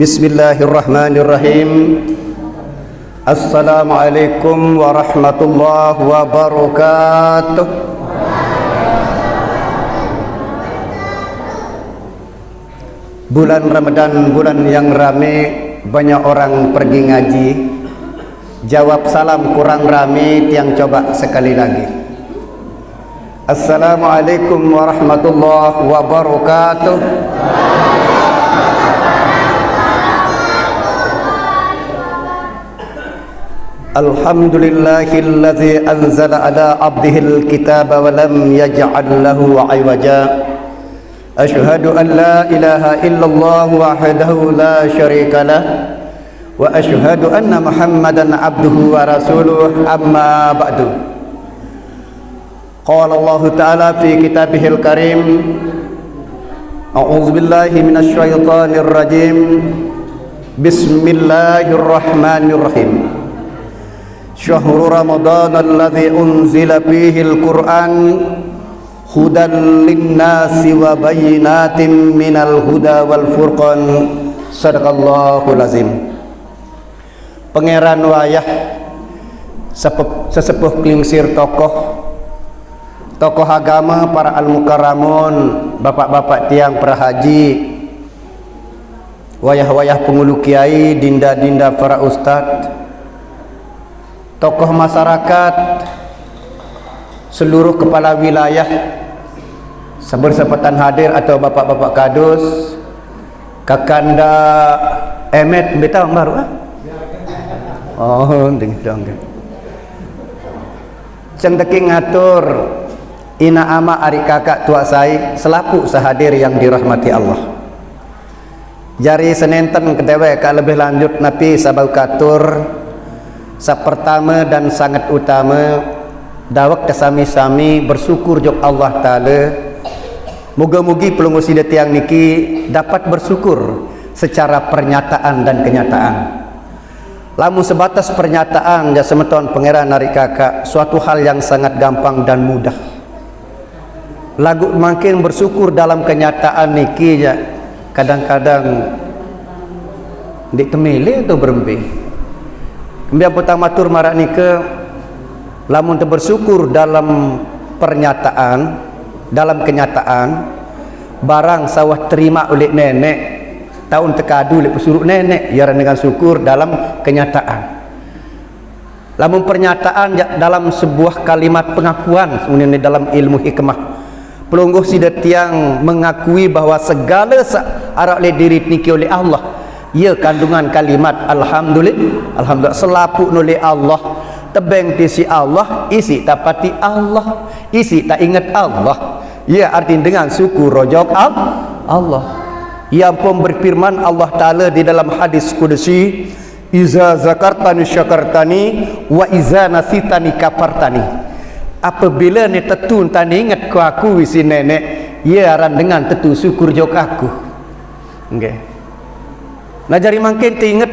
Bismillahirrahmanirrahim. Assalamualaikum warahmatullahi wabarakatuh. Bulan Ramadan, bulan yang rame, banyak orang pergi ngaji. Jawab salam kurang rame, tiang coba sekali lagi. Assalamualaikum warahmatullahi wabarakatuh. Alhamdulillahilladzi anzala ala abdihil kitaba wa lam yaj'al lahu 'iwaja. Asyhadu an la ilaha illallah wahdahu la syarika lah wa asyhadu anna Muhammadan abduhu wa rasuluh, amma ba'du. Qala Allah Ta'ala fi kitabihil karim, a'udzu billahi minasy syaithanir rajim. Bismillahirrahmanirrahim. Syahrul Ramadan alladzi unzila fihi al-Qur'an hudan lin-nasi wa bayyinatin minal huda wal furqan. Sadaqallahul azim. Pangeran wayah sesepuh klingsir tokoh agama, para al-mukarramun, bapak-bapak tiang prahaji, wayah-wayah pengulu kiai, dinda-dinda para ustad, tokoh masyarakat, seluruh kepala wilayah sebersepatan hadir atau bapak-bapak kadus, kakanda emet betang baru dong. Cendeki ngatur ina ama ari kakak tua sai selaku sahadir yang dirahmati Allah. Jari senenten kedewe ka lebih lanjut napi sabau katur. Pertama dan sangat utama, dawak kesami-sami bersyukur jok Allah Ta'ala. Moga-mogi pelunggu sida tiang niki dapat bersyukur secara pernyataan dan kenyataan. Lamun sebatas pernyataan ya semeton pangeran narik kakak, suatu hal yang sangat gampang dan mudah. Lagu makin bersyukur dalam kenyataan niki ya kadang-kadang ditemili atau berembe. Kemudian pertama tur marak nika, lamun bersyukur dalam pernyataan, dalam kenyataan, barang sawah terima oleh nenek, tahun tekadu oleh pesuruh nenek, ya dengan syukur dalam kenyataan. Lamun pernyataan dalam sebuah kalimat pengakuan, sebenarnya dalam ilmu hikmah, pelungguh sidat yang mengakui bahwa segala arak le diri niki oleh Allah. Ya kandungan kalimat alhamdulillah selapu nuli Allah, tebeng tisi Allah, isi tapati Allah, isi tak ingat Allah. Ya arti dengan syukur rojok Allah. Yang pun berfirman Allah Ta'ala di dalam hadis kudusi, iza zakartani syakartani wa iza nasitani kafartani. Apabila ni tetun tani ingat ku aku isi nenek, ya aran dengan tetu syukur jok aku. Okay. Nah jari makin tinget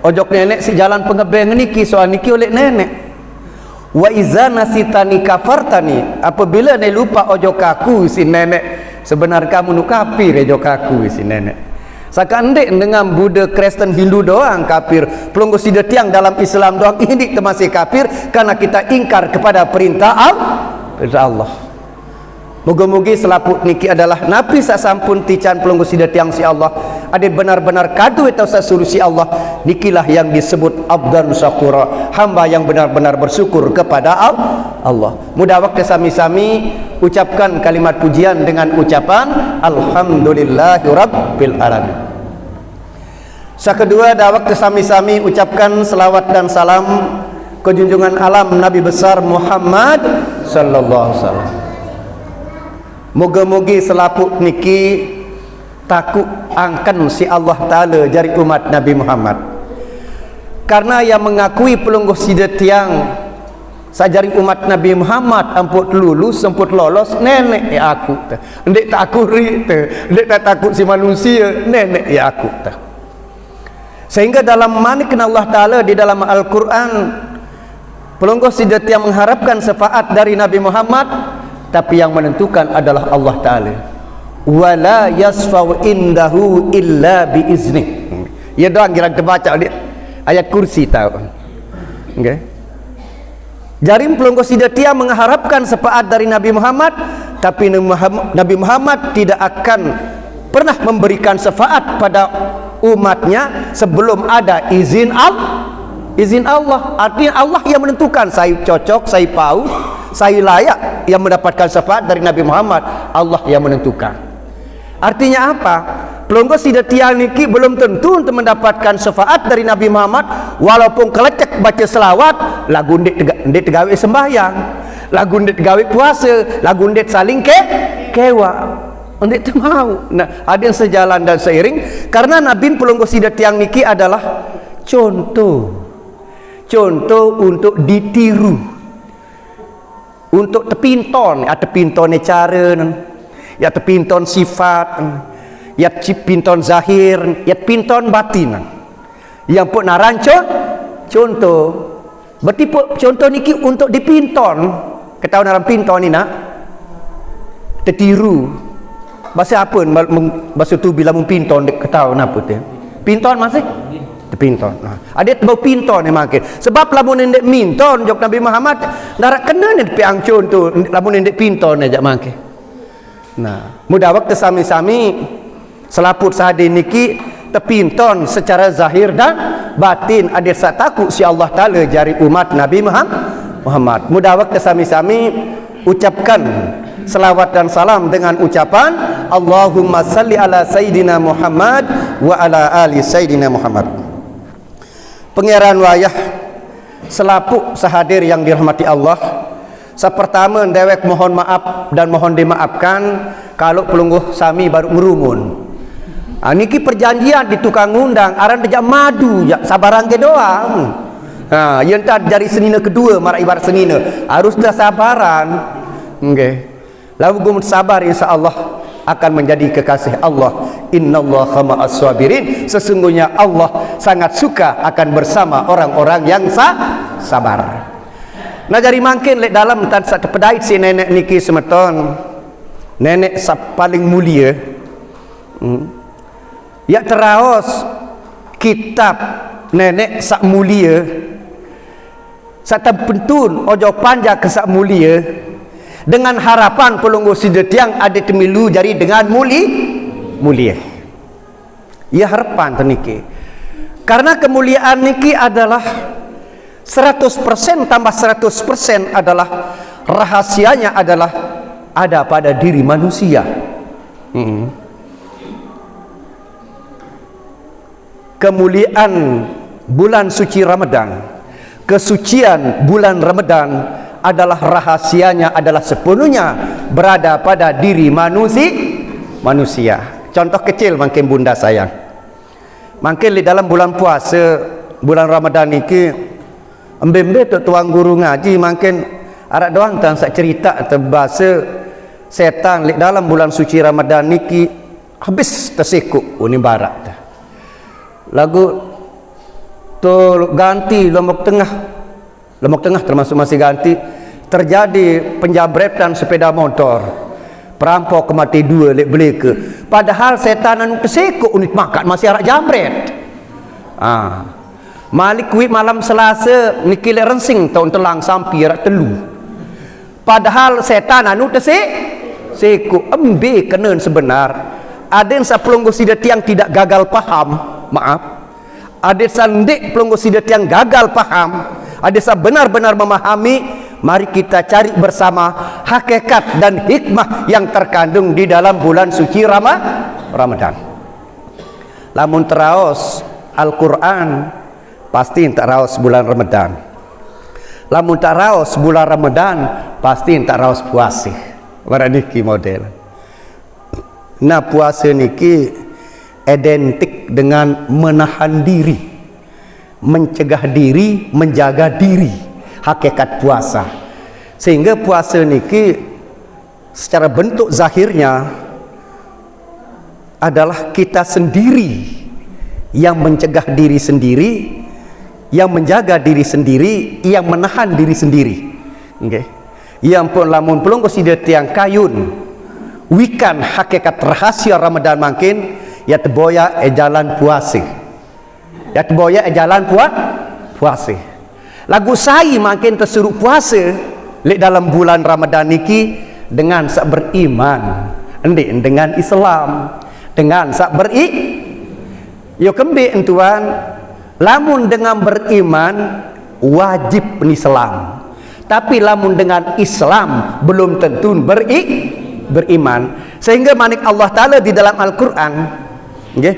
ojok nenek si jalan pengebeng niki soal niki oleh nenek. Wa iza nasitani kafartani, apabila ne lupa ojok aku si nenek, sebenar kamu nu kafir ojok aku si nenek. Sakandek dengan Buddha, Kristen, Hindu doang kafir, pelunggu sida tiang dalam Islam doang ini masih kafir karena kita ingkar kepada perintah Allah. Moga-moga selaput niki adalah nabi sasampun tican pelunggu sida tiang si Allah, ada benar-benar kadu atau solusi Allah, nikilah yang disebut abdan syakura, hamba yang benar-benar bersyukur kepada Allah. Mudah waktu sami-sami ucapkan kalimat pujian dengan ucapan alhamdulillahirabbil alamin. Kedua, dah waktu sami-sami ucapkan selawat dan salam ke junjungan alam Nabi besar Muhammad sallallahu alaihi wasallam. Moga-moga selaput niki takut angkan si Allah Ta'ala jari umat Nabi Muhammad, karena yang mengakui pelungguh sidat tiang sajari umat Nabi Muhammad amput lulus semput lolos nenek ya aku ndek tak aku ndek tak takut si manusia, nenek ya aku Sehingga dalam manikna Allah Ta'ala di dalam Al-Quran, pelungguh sidat yang mengharapkan syafaat dari Nabi Muhammad, tapi yang menentukan adalah Allah Ta'ala. Wala yasfau indahu illa biiznih. Ya doang kira terbaca ayat kursi tahu. Okay. Jarim pelungguh sidat yang mengharapkan syafaat dari Nabi Muhammad, tapi Nabi Muhammad tidak akan pernah memberikan syafaat pada umatnya sebelum ada izin Allah. Artinya Allah yang menentukan, saya cocok, saya tahu, saya layak yang mendapatkan syafaat dari Nabi Muhammad. Allah yang menentukan. Artinya apa? Pelungguh sidat tiang niki belum tentu untuk mendapatkan syafaat dari Nabi Muhammad, walaupun kelecek baca selawat, lagu ndet gawe sembahyang, lagu ndet gawe puasa, lagu ndet saling kewa. Ndet mau. Nah, ada yang sejalan dan seiring, karena Nabi pelungguh sidat tiang niki adalah contoh untuk ditiru, untuk tepinton, tepintonnya cara, ya tepinton sifat, ya pinton zahir, ya pinton batin. Yang pun naranco contoh. Berarti contoh niki untuk dipinton. Ketahuan dalam pinton ni nak tertiru. Bahasa apa? Bahasa tu bila pinton ketahuan apa tu? Pinton masih? Terpinton. Nah, ada bau pinton ni makin. Sebab lamun ndek minton jok Nabi Muhammad, darat kena ni piang contoh lamun ndek pinton ajak makin. Nah, mudah waktu sami-sami selaput sahadin niki tepinton secara zahir dan batin, ada sak takut si Allah Ta'ala jari umat Nabi Muhammad. Mudah waktu sami-sami ucapkan selawat dan salam dengan ucapan Allahumma salli ala Sayyidina Muhammad wa ala ali Sayyidina Muhammad. Pengiran wayah selaput sahadir yang dirahmati Allah. Pertama, dewek mohon maaf dan mohon dimaafkan kalau pelungguh sami baru merumun. Niki perjanjian di tukang undang aran dejak madu ya sabaran ke doang. Yang tak jari senina kedua marah ibarat senina harus dah sabaran. Okay. Lalu gum sabar insya-Allah akan menjadi kekasih Allah. Innallaha ma'as sabirin. Sesungguhnya Allah sangat suka akan bersama orang-orang yang sabar. Nah jadi makin lek dalam tan sak terpedait si nenek niki semeton, nenek paling mulia. Ya teraos kitab nenek sak mulia, sak tempentun ojo panja ke sak mulia, dengan harapan pelungguh sidat yang ada temilu jari dengan mulia. Ya harapan niki. Karena kemuliaan niki adalah 100% tambah 100% adalah rahasianya adalah ada pada diri manusia. Kemuliaan bulan suci Ramadan, kesucian bulan Ramadan adalah rahasianya adalah sepenuhnya berada pada diri manusia. Contoh kecil mungkin bunda sayang. Mungkin di dalam bulan puasa bulan Ramadan ini embe-embe tu tuang guru ngaji makin arak doang tan sak cerita terbahasa setan li dalam bulan suci Ramadan niki habis tersekuk uni barat dah. Lagu tu ganti lombok tengah termasuk masih ganti terjadi penjabretan sepeda motor, perampok mati dua lek beleka. Padahal setan anu tersekuk unit makan masih arak jambret. Malik kuih malam Selasa niki lek rensing tahun telang sampai rak telu. Padahal setan anu tersekuk embe kenen sebenar. Ada yang sapelungguh sidat yang tidak gagal paham, maaf. Ada sandik pelungguh sidat yang gagal paham, ada yang benar-benar memahami. Mari kita cari bersama hakikat dan hikmah yang terkandung di dalam bulan suci Ramadan. Lamun teraos Al-Quran pasti tak raos bulan Ramadan. Lamun tak raos bulan Ramadan pasti tak raos puasa. Warna niki model. Nah puasa niki identik dengan menahan diri, mencegah diri, menjaga diri, hakikat puasa. Sehingga puasa niki secara bentuk zahirnya adalah kita sendiri yang mencegah diri sendiri, yang menjaga diri sendiri, yang menahan diri sendiri. Okay. Yang pun lamun pelunggu sida tiang kayun wikan hakikat rahasia Ramadan makin ya teboya jalan puasa. Ya teboya jalan puasa. Lagu sai makin tersuruh puasa lek dalam bulan Ramadan niki dengan sak beriman, endek dengan Islam, dengan sak yo kembe entuan lamun dengan beriman wajib Islam. Tapi lamun dengan Islam belum tentu beriman. Sehingga manik Allah Ta'ala di dalam Al-Quran, okay?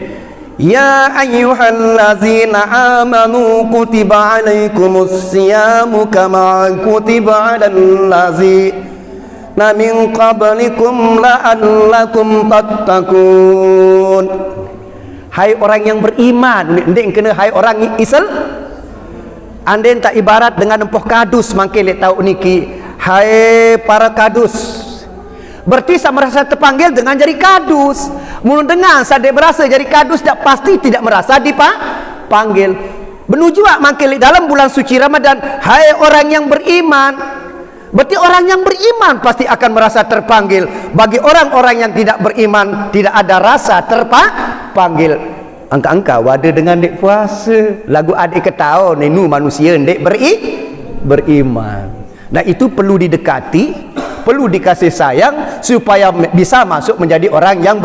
Ya ayyuhallazina amanu kutiba alaikumus siyamu kama kutiba alal ladzina min qablikum la'allakum tattaqun. Hai orang yang beriman, ndek kena hai orang Islam. Anden tak ibarat dengan empoh kadus mangke lek tahu niki, hai para kadus. Berarti saya merasa terpanggil dengan jadi kadus. Mun dengan saya berasa jadi kadus tak pasti tidak merasa dipanggil. Menuju mangke lek dalam bulan suci Ramadan, hai orang yang beriman. Berarti orang yang beriman pasti akan merasa terpanggil. Bagi orang-orang yang tidak beriman tidak ada rasa terpanggil. Angka-angka wada dengan dek puasa lagu adik ketahu nenu manusia dek beriman. Nah itu perlu didekati, perlu dikasih sayang supaya bisa masuk menjadi orang yang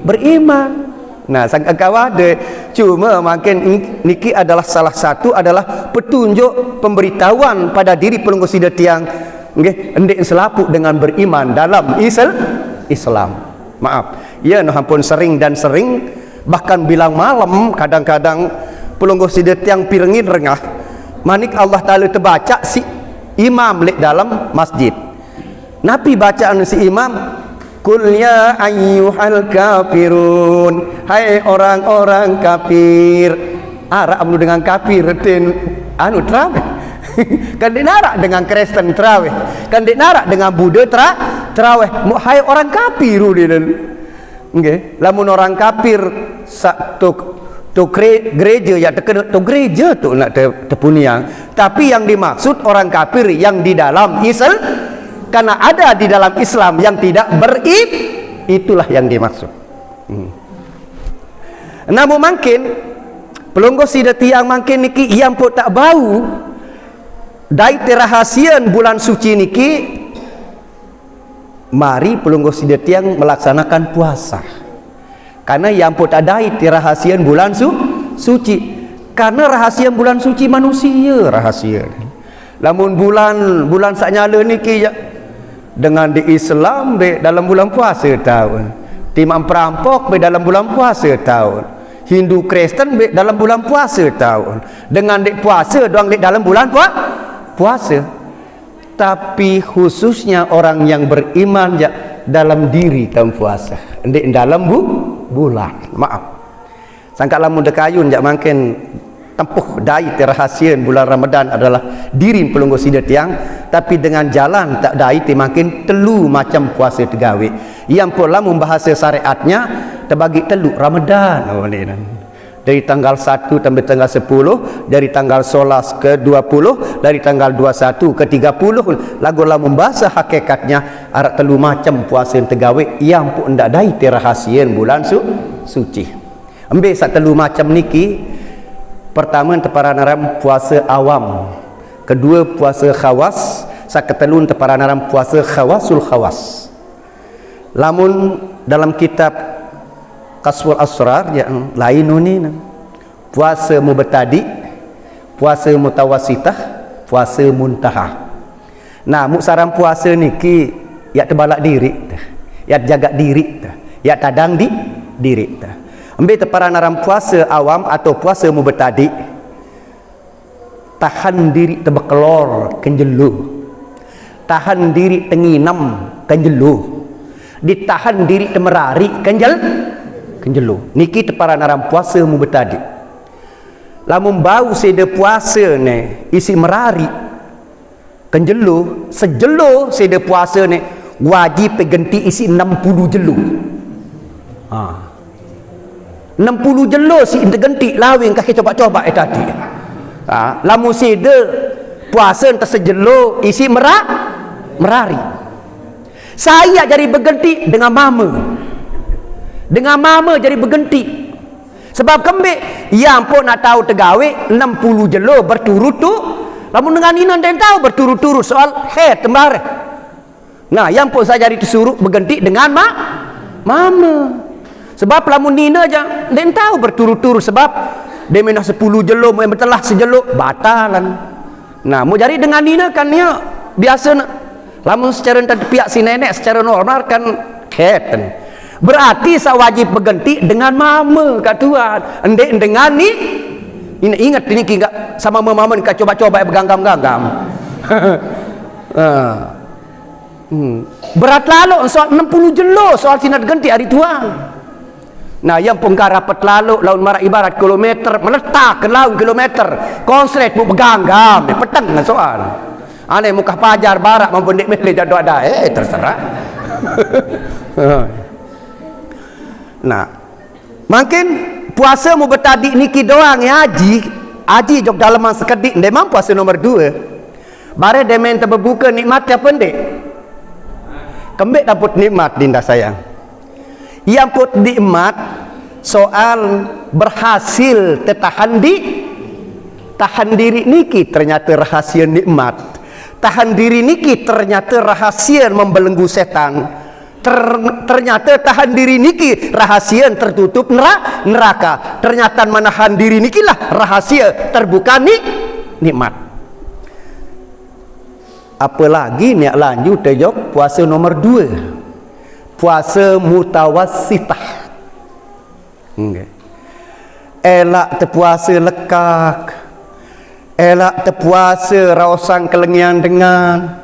beriman. Nah sang angka wada cuma makin niki adalah salah satu adalah petunjuk pemberitahuan pada diri pelunggu sida tiang nggih endek selaput dengan beriman dalam Islam. Maaf ya noh ampun sering dan sering bahkan bilang malam kadang-kadang pelungguh sidet yang pirengin rengah manik Allah Ta'ala terbaca si imam lek dalam masjid. Nabi bacaan si imam kul ya ayyuhal kafirun, hai orang-orang kafir. Arab anu dengan kafir ten anu terawih kan dinarak dengan Kristen terawih, kan dinarak dengan Buddha terawih. Hai orang kafir dan okay. Lamun orang kafir tu gereja ya tu gereja tu nak tepuniang. Tapi yang dimaksud orang kafir yang di dalam Islam, karena ada di dalam Islam yang tidak itulah yang dimaksud. Namun mungkin pelunggu sida tiang mungkin niki yang pun tak bau dai rahasian bulan suci niki. Mari pelunggu sida tiang melaksanakan puasa. Karena yang pun ada rahasian bulan suci. Karena rahasia bulan suci manusia rahasia. Lamun bulan sak nyala niki ya, dengan di Islam be dalam bulan puasa tahun. Timam perampok be dalam bulan puasa tahun. Hindu Kristen be dalam bulan puasa tahun. Dengan di puasa doang di dalam bulan puasa. Tapi khususnya orang yang beriman ya, dalam diri dalam puasa di dalam bulan maaf sangka lamun dekayun jak makin tempuh dai terahasian bulan Ramadan adalah diri pelunggu sida tiang, tapi dengan jalan tak dai makin telu macam puasa tegawe yang pula membahasa syariatnya terbagi telu Ramadan. Dari tanggal 1 sampai tanggal 10, dari tanggal 11 ke 20, dari tanggal 21 ke 30. Lagu lah membahas hakikatnya arak telu macam puasa tegawe yang pun ndak dai terahasian bulan suci. Ambil sak telu macam niki. Pertama teparanaram puasa awam, kedua puasa khawas, sak ketelun teparanaram puasa khawasul khawas. Lamun dalam kitab Kaswul Asrar yang lain ni puasa mubtadi, puasa mutawasitah, puasa muntaha. Nah, muksaram puasa niki ya terbalak diri, ya jaga diri, ya tadang diri. Ambil teparanaram puasa awam atau puasa mubtadi, tahan diri tebekelor kenjelu, tahan diri tenginam kenjelu, ditahan diri temerari kenjelu. Niki teparanaram puasa mubtadi. Lamun bau seda puasa ne isi merari kenjelu, sejelo seda puasa ne wajib ganti isi 60 jelu. 60 60 jelo si integenti lawing kaki coba-coba tadi. Lamun sida puasa entah sejelo isi merari. Saya jadi bergenti dengan mama. Dengan mama jadi bergenti. Sebab kembik yang pun nak tahu tegawe 60 jelo berturut-turut. Lamun dengan ini dan tahu berturut-turut soal tembare. Nah, yang pun saya jadi disuruh bergenti dengan mama. Sebab lamun nina aja dan tahu berturut-turut sebab dia minah 10 jelo mau bertelah sejelo batalan. Nah, mau jadi dengan nina kan dia biasa lamun secara pihak si nenek secara normal kan keten. Berarti saya wajib berganti dengan mama kat Tuhan. Endek dengan ni ingat ini enggak sama mama ni coba-coba berganggam-ganggam. Berat lalu soal 60 jelo soal sinat ganti hari Tuhan. Nah, yang pun rapat lalu laun marah ibarat kilometer meletak ke laun kilometer konslet bu berganggam petang dengan soal. Aneh muka pajar barak maupun dek mele jadu ada terserah. Nah, makin puasa mau bertadi niki doang ya haji jok dalaman sekedik demam puasa nomor 2 bare demen terbuka nikmat apa ndek kembek dapat nikmat dinda sayang yang put nikmat soal berhasil tahan diri niki ternyata rahasia nikmat tahan diri niki ternyata rahasia membelenggu setan ternyata tahan diri niki rahasia tertutup neraka ternyata menahan diri nikilah rahasia terbuka nikmat. Apalagi ni lanjut tejok puasa nomor 2 puasa mutawassitah. Elak terpuasa lekak, elak terpuasa rausang kelengian dengan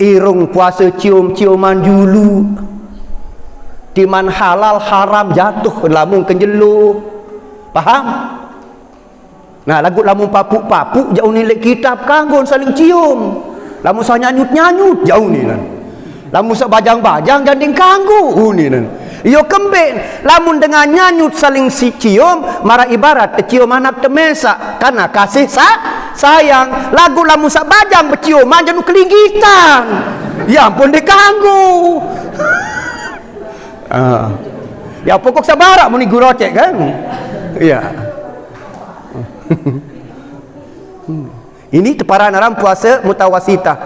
irung puasa cium-ciuman dulu di man halal haram jatuh lamun kenjelu paham. Nah, lagu lamun papuk-papuk jauh ni lek kitab kanggon saling cium lamun sa nyanyut-nyanyut jauh ni nan lamun sa bajang-bajang janding kanggu ni nan yo kembek lamun dengan nyanyut saling si cium marah ibarat cium anak temesa karena kasih sayang lagu lamun sak bajang berciuman janu kelinggitan ya ampun diganggu. Ya pokok sabarak muni gurocek kan ya. Ini tepara dalam puasa mutawasitah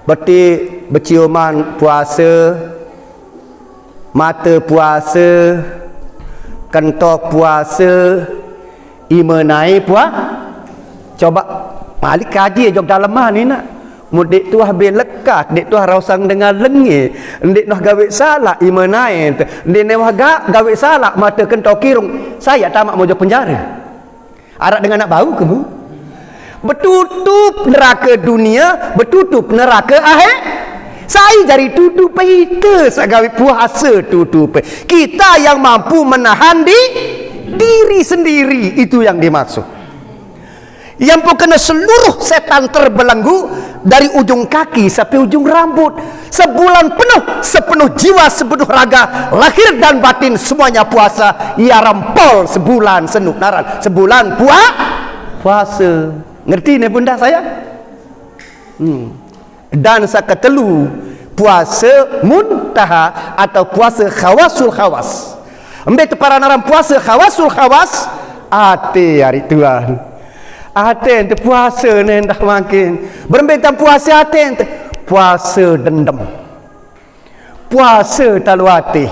berarti berciuman puasa mata puasa kentok puasa imenai coba malik kaji jok dalaman ni nak mudik tu habis lekat dek tu rausang dengan lengi dek noh gawe salah imenai dek noh gawe salah mata kentok kirung saya tamak mau jok penjara arak dengan nak bau kamu bertutup neraka dunia bertutup neraka akhir. Saya jadi tutup itu sagawi puasa tutup kita yang mampu menahan diri sendiri itu yang dimaksud yang pun kena seluruh setan terbelenggu dari ujung kaki sampai ujung rambut sebulan penuh sepenuh jiwa sepenuh raga lahir dan batin semuanya puasa ia rampol sebulan senuk naran sebulan puasa ngerti ni bunda saya dan sakatelu puasa muntaha atau puasa khawasul khawas ambek para naran puasa khawasul khawas ate hari Tuhan ate ente puasa ni dah makin berembetan puasa ate ente puasa dendam puasa taluati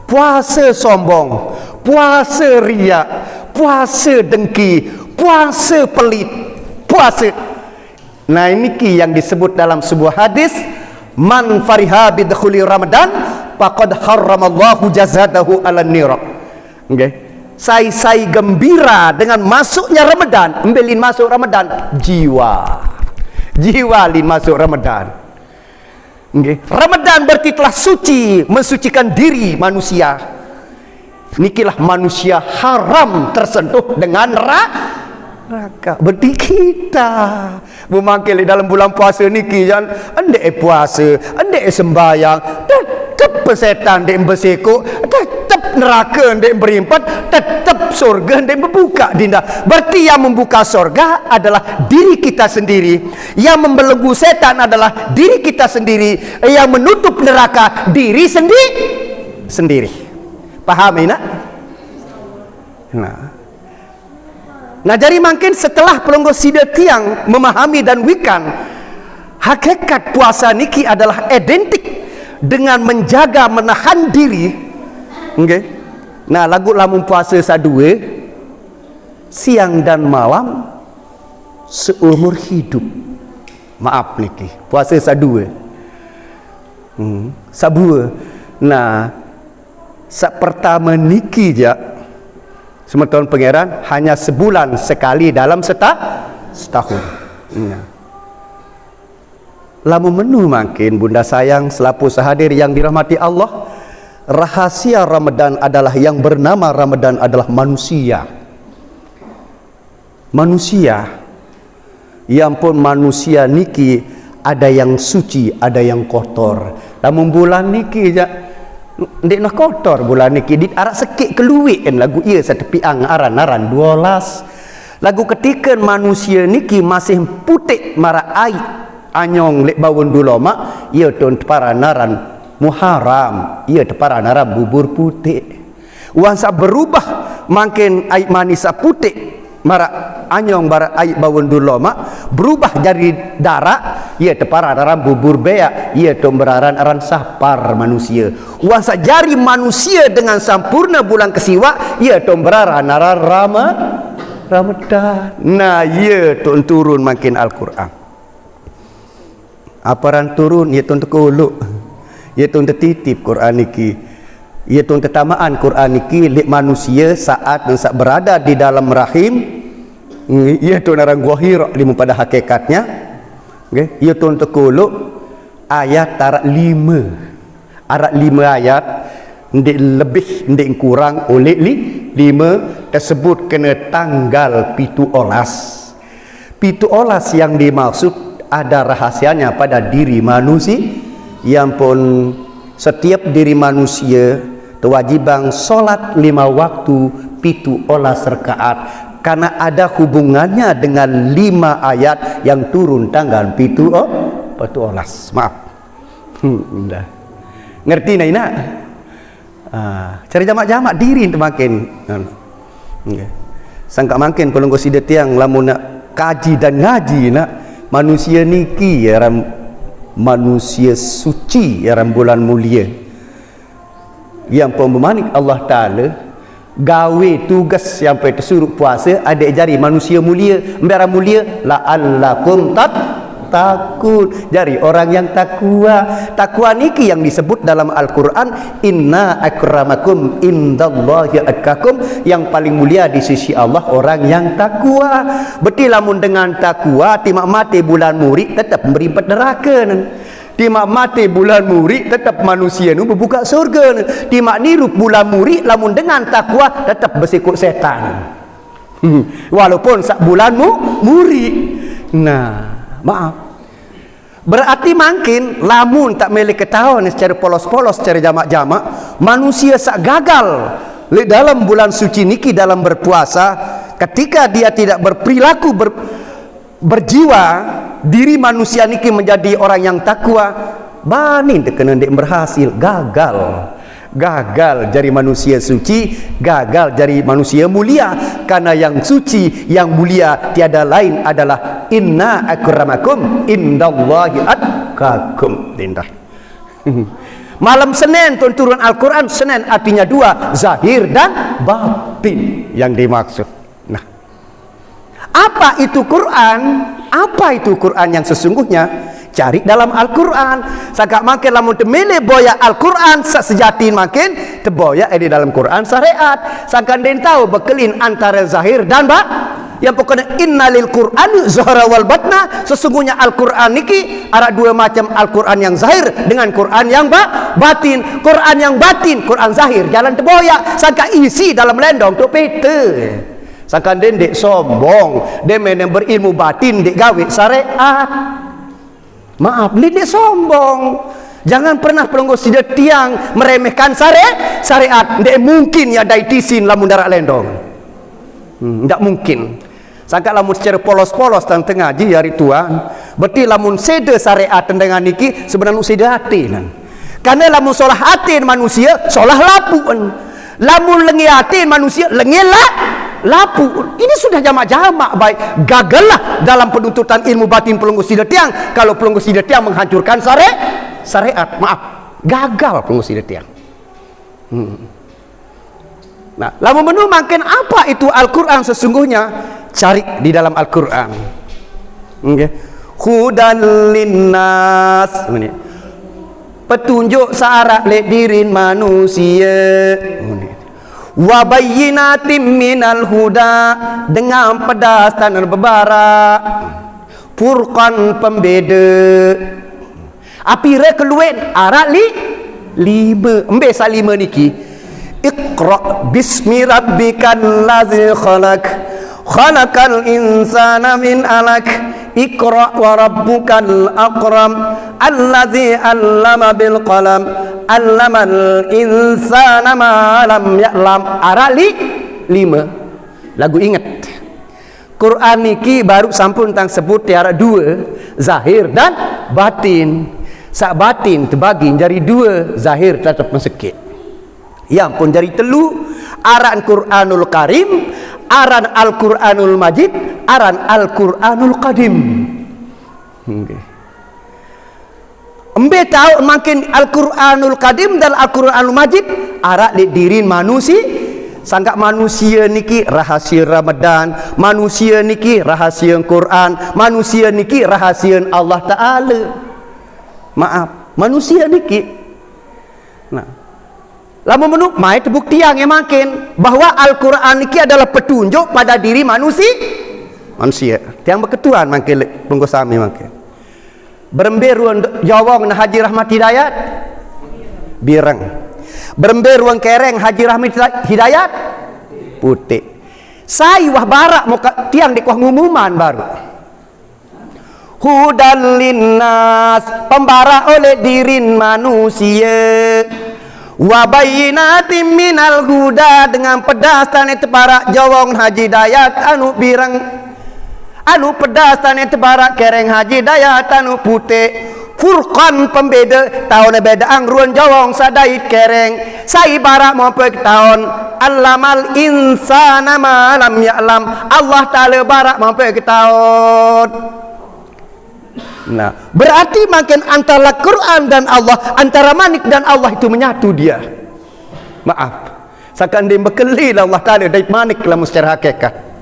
puasa sombong puasa riak puasa dengki puasa pelit puasa. Nah, ini yang disebut dalam sebuah hadis man fariha bidkhuli Ramadan faqad harramallahu jazadahu ala niraq. Okay. Saya gembira dengan masuknya Ramadan, embelin masuk Ramadan jiwa lin masuk Ramadan. Okay. Ramadan berarti telah suci, mensucikan diri manusia. Nikilah manusia haram tersentuh dengan neraka. Berarti kita memangkil dalam bulan puasa niki jangan andek puasa, andek sembahyang, tetap setan dek berseko, tetap tetap neraka ndek berimpat, tetap surga ndek berbuka dinda. Berarti yang membuka surga adalah diri kita sendiri, yang membelenggu setan adalah diri kita sendiri, yang menutup neraka diri sendiri. Paham ini nak? Nah jadi makin setelah pelonggo sida tiang memahami dan wikan hakikat puasa niki adalah identik dengan menjaga menahan diri. Okay? Nah lagu lamun puasa sadue siang dan malam seumur hidup. Maaf niki puasa sadue. Sabua. Nah sak pertama niki je semeton pangeran hanya sebulan sekali dalam setahun. Lamun menu makin bunda sayang selapu sahadir yang dirahmati Allah, rahasia Ramadan adalah yang bernama Ramadan adalah manusia. Yang pun manusia niki ada yang suci, ada yang kotor. Lamun bulan niki je ndek nak kotor bulan niki dit arak sekik keluik kan lagu ia satepi ang aran-aran 12. Lagu ketika manusia niki masih putih mara air anyong lek bawon dulu mak ia ton paranaran Muharram, ia paranaran bubur putih. Wansa berubah makin air manis putih mara anyong bara air bawon dulu mak berubah jadi darah, ia paranaran bubur bea, ia ton beraran aran sapar manusia. Wansa jari manusia dengan sempurna bulan kesiwa, ia ton beraran aran Ramadan. Nah ia ton turun makin Al-Quran. Aparan turun ia ton tekolok, ia ton tertitip Quran niki, ia ton tetamaan Quran niki lek manusia saat dan saat berada di dalam rahim, ia ton orang zahir limu pada hakikatnya. Okay. Ia ton tekolok ayat tarak 5 ayat ndek lebih ndek kurang oleh 5 tersebut kena tanggal 17 yang dimaksud ada rahasianya pada diri manusia, yang pun setiap diri manusia kewajiban solat 5 waktu 17 rakaat karena ada hubungannya dengan 5 ayat yang turun tanggal 17. Maaf. Ngerti nak ina? Cari jamak-jamak diri makin. Sangka makin pelunggu sida tiang lamun nak kaji dan ngaji nak manusia niki ya manusia suci ya bulan mulia yang pememanik Allah Ta'ala gawe tugas sampai tersuruh puasa ada jari manusia mulia membera mulia la'allakum takut jari orang yang takwa niki yang disebut dalam Al-Quran inna akramakum indallahi atqakum, yang paling mulia di sisi Allah orang yang takwa. Berarti lamun dengan takwa timak mati bulan murid tetap berlipat neraka timak mati bulan murid tetap manusia nu berbuka surga timak nirup bulan murid lamun dengan takwa tetap bersikut setan walaupun sak bulanmu murid. Nah maaf, berarti makin lamun tak milik ketahuan secara polos-polos secara jamak-jamak manusia sak gagal dalam bulan suci niki dalam berpuasa ketika dia tidak berperilaku berjiwa diri manusia niki menjadi orang yang takwa bani kena ndek berhasil gagal jadi manusia suci, gagal jadi manusia mulia, karena yang suci yang mulia tiada lain adalah inna akramakum indallahi atqakum. Malam Senin turun Al-Quran. Senin artinya 2, zahir dan batin yang dimaksud. Nah, apa itu Quran? Apa itu Quran yang sesungguhnya? Cari dalam Al-Quran. Sakak makin lamun temele boya Al-Quran sejati makin teboya di dalam Quran syariat. Sakak den tahu bekelin antara zahir dan yang pokoknya innalil Qur'an zahra wal batna, sesungguhnya Al-Quran niki ada 2 macam, Al-Quran yang zahir dengan Quran yang batin. Quran yang batin, Quran zahir jalan teboya. Sakak isi dalam lendong tu pete. Sakak den dek sombong, den yang berilmu batin dek gawe syariat. Maaf, ini dia sombong. Jangan pernah pelonggo sida tiang meremehkan syariat. Ndak mungkin ya daitisin lamun darak lendong. Ndak mungkin. Sangka lamun secara polos-polos tentang ngaji hari Tuhan. Berarti lamun seda syariat dengan niki sebenarnya seda hati nan. Karena lamun solah hati manusia solah lapu. Lamun lengi hati manusia lengi lapu. Ini sudah jamak-jamak baik. Gagallah dalam penuntutan ilmu batin pelonggo sida tiang kalau pelonggo sida tiang menghancurkan syariat. Maaf, gagal pelonggo sida tiang. Nah, lamun menu makin apa itu Al-Qur'an sesungguhnya? Cari di dalam Al-Qur'an. Hudan linnas. Petunjuk searah dirin manusia. Wa bayyinatin minal huda, dengan pedas dan berbara. Furqan pembeda. Apira keluwen arak lima. Embe salima niki. Iqra bismi rabbikal ladzi khalaq. Khalaqal insana min alaq. Iqra wa rabbukal akram. Alladzi 'allama bil qalam. 'Allamal insana ma lam ya'lam. Arak lima. Lagu ingat. Quran niki baru sampun tang sebut tiara dua, zahir dan batin. Sak batin terbagi jadi dua, zahir tetap mesekit. Yang pun jadi telu, aran Quranul Karim, aran Al-Quranul Majid, aran Al-Quranul Qadim. Embe tahu makin Al-Quranul Qadim dan Al-Quranul Majid arak dirin manusia. Sanggak manusia niki rahasia Ramadan, manusia niki rahasia Quran, manusia niki rahasia Allah Ta'ala. Maaf, manusia niki. Nah, lama menuk mai terbukti yang makin bahwa Al-Quran niki adalah petunjuk pada diri manusia. Tiang berketuan makin tunggu sami makin. Beremberuan jawang na Haji Rahmat Hidayat birang. Beremberuan kereng Haji Rahmat Hidayat putih. Sai wah barak mau tiang di kuah ngumuman baru. Hudan linnas, pembara oleh dirin manusia. Wa bayyinatin minal huda, dengan pedas tane tebarak jawong Haji Dayat anu birang, anu pedas tane tebarak kereng Haji Dayat anu putih. Furqan pembeda, tahun beda angruan jawong sadait kereng sai barak mau pek tahun. Allamal insana ma lam ya'lam, Allah Ta'ala barak mau pek tahun. Nah, berarti makin antara Quran dan Allah, antara manik dan Allah itu menyatu dia. Maaf, sakan dia berkeli Allah Ta'ala dari manik lah secara hakikat.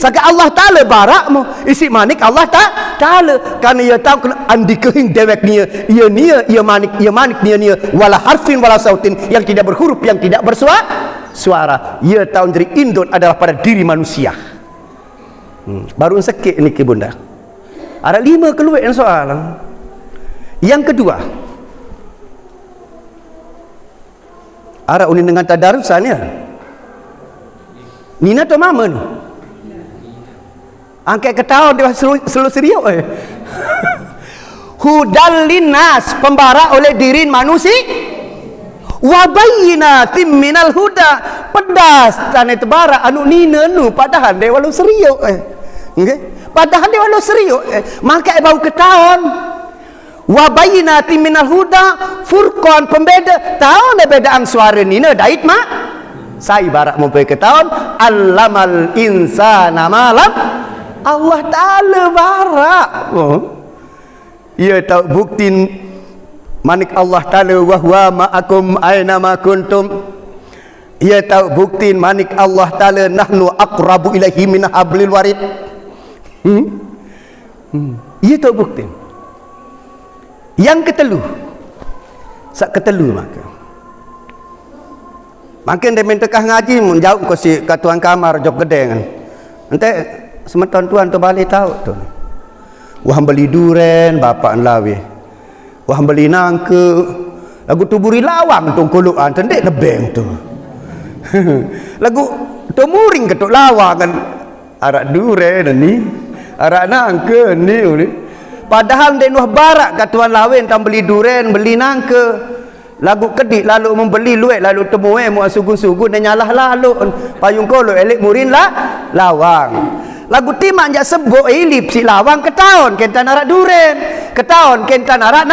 Sakan Allah Ta'ala barak mu isi manik Allah Ta'ala, karena ia tahu andi kehing dewek nia, ia manik nia wala harfin wala sautin, yang tidak berhuruf, yang tidak bersuara. Ia tahu dari indon adalah pada diri manusia. Baru sekit ini bunda. Ada 5 keluar yang soal. Yang kedua, ada unin dengan tadarusannya. Nina atau mama ni? Angkat ketahuan dia selalu serius. Hudal linnas, pembara oleh diri manusia. Wa bayyinatin minal huda, pedas tane tebara anu nina nu padahal dia walau serius. Okay? Padahal dia walau serius, maka bau ketahuan. Wa bayyinatin minal huda, furqan pembeda, tahu na bedaan suara nina dait mak. Sai barak mau ketahuan, allamal insana malam. Allah Ta'ala barak. Ia tahu bukti manik Allah Ta'ala wa huwa ma'akum aina ma kuntum. Ia tahu bukti manik Allah Ta'ala nahnu aqrabu ilaihi min hablil warid. Ia tahu bukti. Yang ketelu, sak ketelu makin dia minta kah ngaji menjauh ke si katuan kamar jok gede kan. Nanti semeton tuan tu balik tahu tu. Wah beli duren bapak lawi. Wah beli nangke. Lagu tu buri lawang tu kuluan tendek lebeng tu. Lagu tu muring ketuk lawang kan. Arak duren ni. Arak nangke ni. Padahal dek nuh barak kat tuan lawin tam beli duren, beli nangka. Lagu kedik lalu membeli luet lalu temui mu sugun-sugun dan nyalah lalu payung kolo elek murin lah lawang. Lagu timak jak sebut ilip si lawang ketaon kenta narak duren, ketaon kenta narak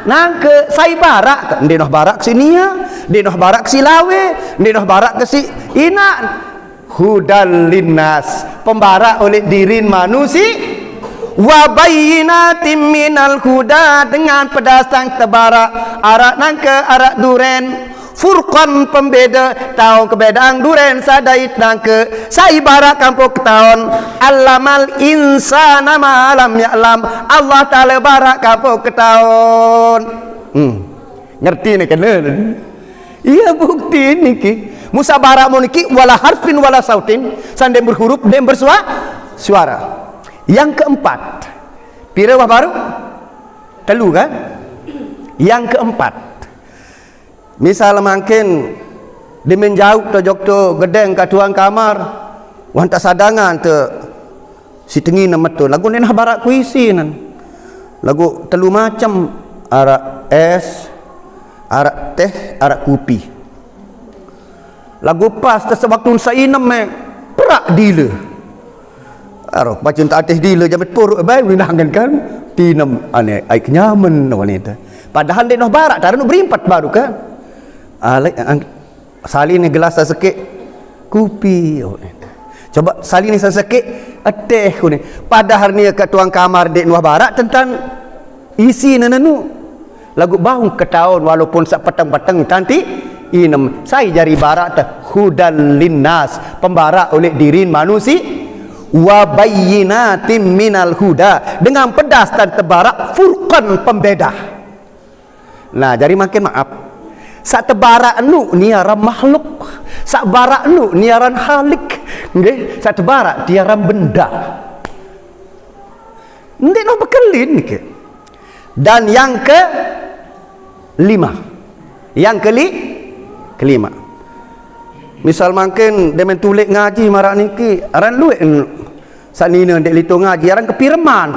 nangka sai barak. Dek nuh barak sini ya, dek nuh barak si lawe, dek nuh barak ke si inak. Hudal linnas, pembarak oleh dirin manusia, wa bayyinatin minal huda, dengan pedasang tebarak arak nangke arak duren, furqan pembeda tahu kebedaan duren sadait nangke sai barak kampung ketaon, allamal insana ma lam ya'lam, Allah taala barak kampung ketaon. Ngerti ni kena? Iya bukti ni ki. Musabarak moniki wala harfin wala sautin, sandem berhuruf dan bersuara. Yang keempat, pira wah baru? Telu kan? Yang keempat, misal mungkin dia menjauh tu jok tu gedeng kat tuang kamar, wan tak sadangan tu si tengi nama tu. Lagu ni nah barak kuisi nan. Lagu telu macam, arak es, arak teh, arak kopi. Lagu pas tersewaktu sainem perak dila. Aro macam tak atas dila jamet poruk bae winangan kan tinam ane ai kenyaman wanita. Padahal dia noh barak tak nak berimpat baru kan. Salin ni gelas sikit kopi. Coba salin ni sikit teh ni. Padahal ni kat tuang kamar dek noh barak tentang isi nananu. Lagu baung ketaun walaupun sak petang-petang tanti inem sai jari barak teh hudal linnas, pembarak oleh dirin manusia, wa bayyinatin minal huda, dengan pedas dan tebarak furqan pembeda. Nah jadi makin maaf, sak tebarak nu niaran makhluk, sak barak nu niaran khalik, nggih, sak tebarak tiaran benda. Ndek no bekelin ke. Dan yang kelima, misal makin dia mentulik ngaji marak niki aran luek sanina dek lito ngaji aran kepirman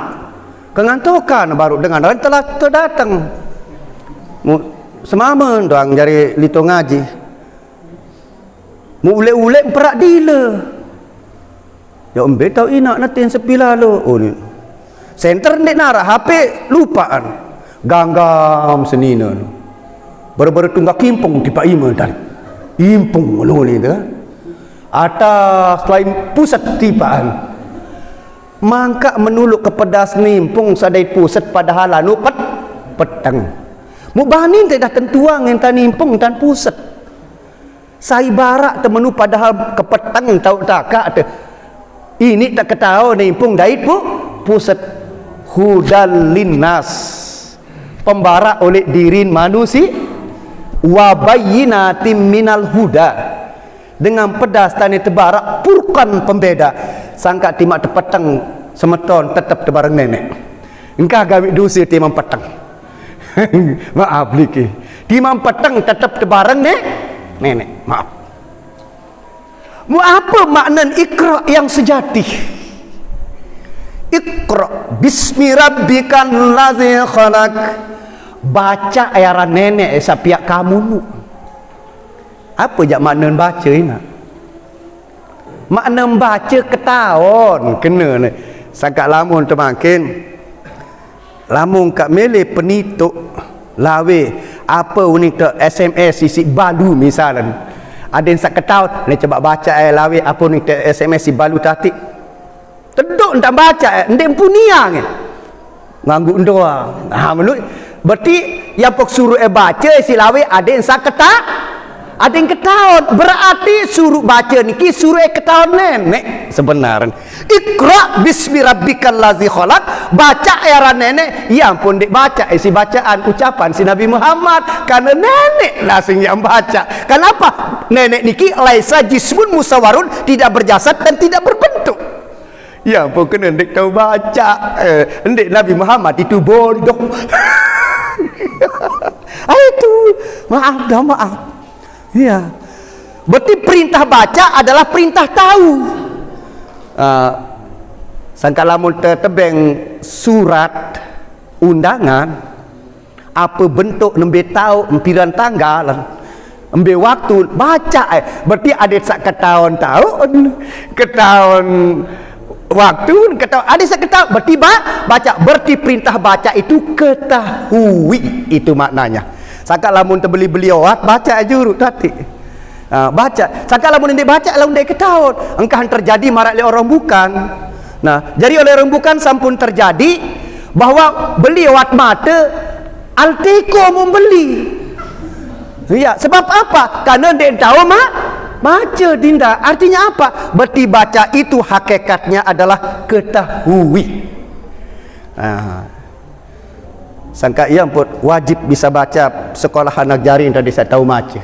kengantukan baru dengan aran telah terdatang semamen doang jari lito ngaji mu ulek-ulek perak dila ya umbe tau inak natin sepila lo oh ni center dek narah HP lupaan ganggam senina baru-baru tunggak kimpung tiba ima tadi impung lo ni tu atas selain pusat tipaan mangka menuluk ke pedas nimpung sadai pusat padahal anu petang mu banin tak dah tentuang yang tan nimpung tan pusat sai barak temenu padahal ke petang tau takak tu ini tak ketahu nimpung dait pusat hudal linnas, pembarak oleh dirin manusia, wa bayyinatin minal huda, dengan pedas tani tebarak furqan pembeda. Sangka timak tepetang semeton tetap tebarang nenek engkau gawe dosa timam petang maaf liki timam petang tetap tebarang nenek maaf. Mu apa makna ikra yang sejati? Ikra bismi rabbikal ladzi khalaq, baca ayaran nenek sapiak kamu nu. Apa jak makna baca ini? Makna baca ketahuan kena ni. Sangka lamun tu makin lamun kat mele penituk lawe apa unik tu SMS isi balu misalnya. Ada yang sak ketahuan ni coba baca lawe apa unik tu SMS isi balu tatik. Teduk ndak baca ndek punia ni. Nganggu doang. Nah menurut berarti yang pok suruh baca silawe ada yang sak ada yang ketahuan, berarti suruh baca niki suruh ketahuan nenek sebenarnya. Iqra bismi rabbikal ladzi khalaq, baca ayaran nenek. Ya ampun dek baca isi bacaan ucapan si Nabi Muhammad karena nenek langsung yang baca. Kenapa? Nenek niki laisa jismun musawarun, tidak berjasad dan tidak berbentuk. Ya ampun kena dek tahu baca. Ndek Nabi Muhammad itu bodoh. Itu maaf dah maaf. Ya, berarti perintah baca adalah perintah tahu. Sangka lamun tebeng surat undangan apa bentuk nembe tahu empiran tanggalan embe waktu baca berarti ada sak ketahun-tahun waktu ada sak ketahun berarti baca berarti perintah baca itu ketahui itu maknanya. Sakak lamun terbeli beliau baca aja urut tadi. Baca. Sakak lamun ndek baca lamun ndek ketahun engkau terjadi marak le orang bukan. Nah, jadi oleh orang bukan sampun terjadi bahwa beli wat mata alteko membeli. Ya, sebab apa? Karena dia tahu baca dinda. Artinya apa? Berarti baca itu hakikatnya adalah ketahui. Sangka ia pun wajib bisa baca sekolah anak jaring tadi saya tahu baca.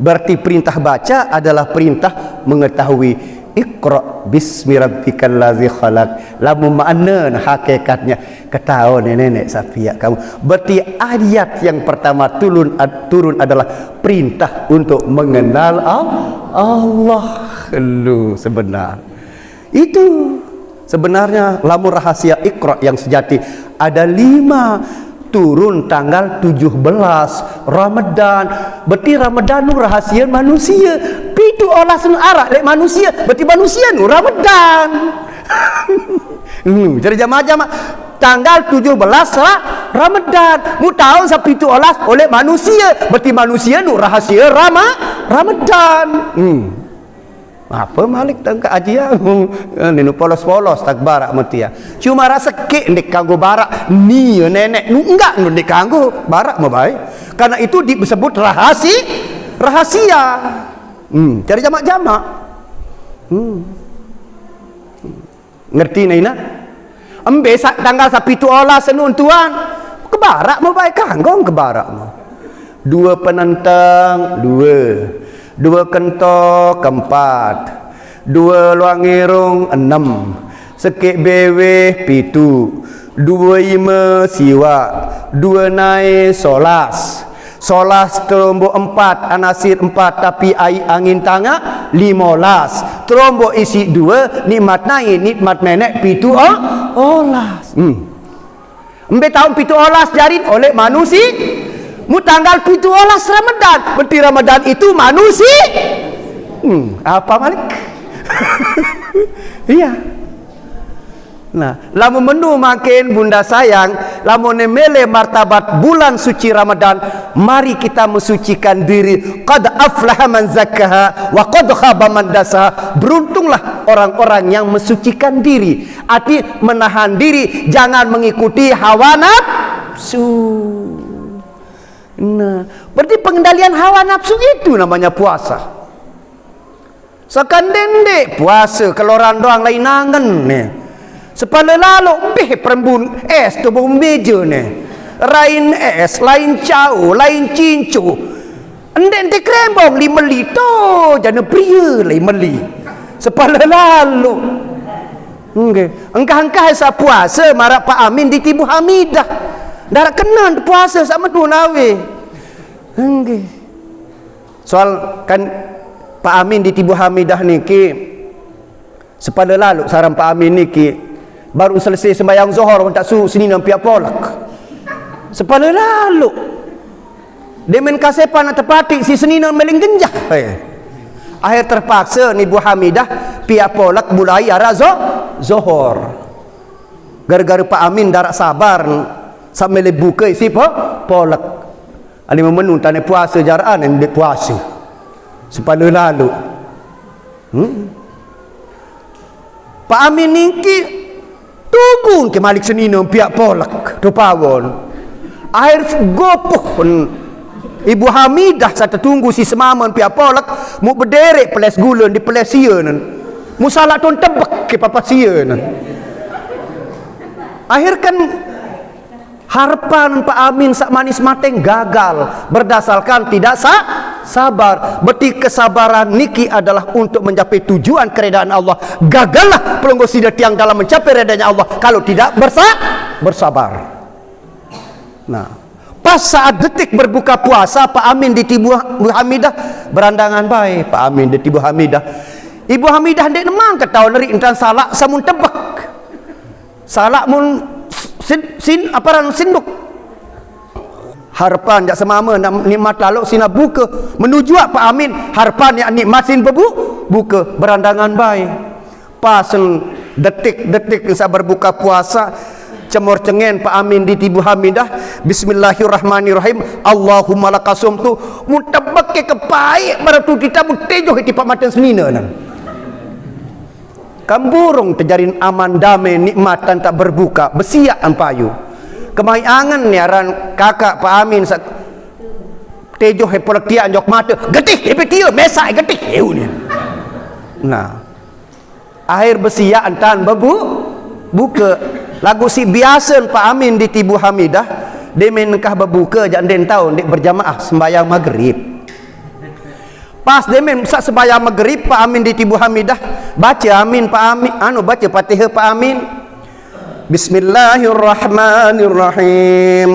Berarti perintah baca adalah perintah mengetahui. Iqra bismi rabbikal ladzi khalaq. Lamun makna hakikatnya ketahuan nenek Safia kamu. Berarti ayat yang pertama turun adalah perintah untuk mengenal Allah. Lu sebenar. Itu sebenarnya lamun rahasia Iqra yang sejati ada 5 turun tanggal 17 Ramadan. Berarti Ramadan nu rahasia manusia. Pitu olah senu arak lek manusia. Berarti manusia nu Ramadan. Jadi jamaah-jamaah tanggal 17 Ramadan. Mu tahu sa pitu olah oleh manusia. Berarti manusia nu rahasia Ramadan. Apa malik tang kajian ninu polos-polos tak barak metia. Cuma rasa ke ndek kanggo barak ni nenek nu enggak nu ndek kanggo barak mah bae. Karena itu disebut rahasia. Cari jamak-jamak. Ngerti naina? Embe tanggal 17 senun tuan ke barak mah bae kanggo ke barak mah. 2 penentang 2 kentok 4 2 luang irung 6 sekik bewe 7 2 ima siwa 2 naik solas terombok 4 anasir 4 tapi air angin tangga 15 terombok isi 2 nikmat naik nikmat menek 7 olas. Embe tahun 7 olas jarin oleh manusia. Mu tanggal 17 Ramadan. Berarti Ramadan itu manusia. Apa malik? Iya. Nah, lamun menu makin bunda sayang, lamun mele martabat bulan suci Ramadan, mari kita mensucikan diri. Qad aflaha man zakkaha wa qad khaba man dasaha. Beruntunglah orang-orang yang mensucikan diri. Arti menahan diri, jangan mengikuti hawa nafsu. Nah, berarti pengendalian hawa nafsu itu namanya puasa. Sekandende puasa keloran doang lain nangen nih. Sepala lalu beh perembun es tu bom meja nih. Lain es, lain cau, lain cincu. Ende krembong li meli to jana pria li meli. Sepala lalu. Engkah sa puasa marak Pak Amin di Tibu Hamidah. Darak kenan puasa sama tu nawe. Soal kan Pak Amin di Tibu Hamidah niki sepada lalu saran Pak Amin niki baru selesai sembahyang zuhur tak su sini nampi polak. Sepada lalu demen kasepan tepati si Senin meling genjah. Akhir terpaksa ni Bu Hamidah pihak polak mulai arah zuhur. Gara-gara Pak Amin darak sabar sampai buka isi polak. Ali memenun tanya puasa jaraan yang dia puasa. Sepada lalu. Pak Amin niki tunggu ke Malik Senin pihak polak tu pawon. Akhir gopoh Ibu Hamidah satu tunggu si semaman pihak polak mu berderet peles gulun di peles sian. Mu salah ton tebak ke papa sian. Akhir kan harapan Pak Amin sak manis mateng gagal berdasarkan tidak sabar. Berarti kesabaran niki adalah untuk mencapai tujuan keredaan Allah. Gagallah pelonggo sidat yang dalam mencapai redanya Allah kalau tidak bersabar. Nah, pas saat detik berbuka puasa Pak Amin di Tibu Hamidah berandangan baik. Pak Amin di Tibu Hamidah, Ibu Hamidah ndek nemang ketahuan neri intan salah samun tebak. salak mun sin aparan sinduk harapan jak semama nak nikmat lalu sina buka menuju Pak Amin harapan yang nikmat sin buka berandangan baik pas detik-detik sa berbuka puasa cemor cengen Pak Amin di Tibu Hamidah bismillahirrahmanirrahim Allahumma lakasum tu mutabak ke kepai baratu kita mutejoh ti Pak Matan senina nan kamburung terjarin aman damai nikmatan tak berbuka bersiak ampayu kemai angan ni aran kakak Pak Amin sak tejoh hepolektia anjok mata getih epetia mesak getih ni nah akhir bersiak antan buka lagu si biasa Pak Amin di Tibu Hamidah dia menkah berbuka jak den tahu dek berjamaah sembahyang maghrib pas dia sak sembahyang maghrib Pak Amin di Tibu Hamidah baca amin Pak Amin baca Fatihah Pak Amin bismillahirrahmanirrahim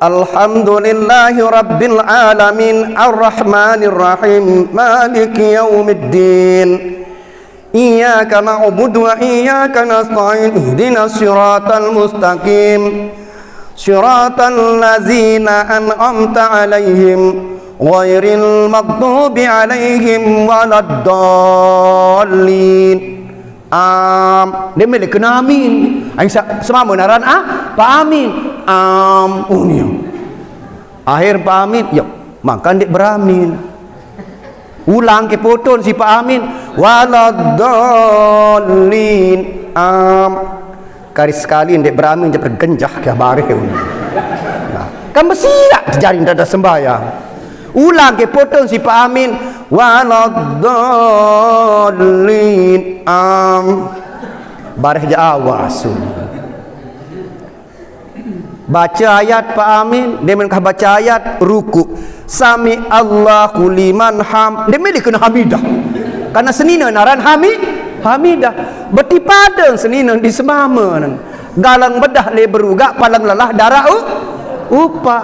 alhamdulillahi rabbil alamin arrahmanirrahim maliki yaumiddin iyyaka na'budu wa iyyaka nasta'in ihdinas siratal mustaqim siratal ladzina an'amta 'alaihim ghairil maghdubi 'alaihim waladdallin dia milik kena amin semama naran Pak Amin akhir Pak Amin makan dek beramin ulang ke poton si Pak Amin waladdallin kali sekali ndek beramin je bergenjah ke bareh kan bersiap terjaring dada sembahyang ulang ke poton si Pak Amin waladdallin bareh je awas baca ayat Pak Amin dia menkah baca ayat ruku sami Allahu liman ham dia milik kena hamidah karena senina naran hamidah beti padang senina di semama galang bedah le beruga palang lelah darah upa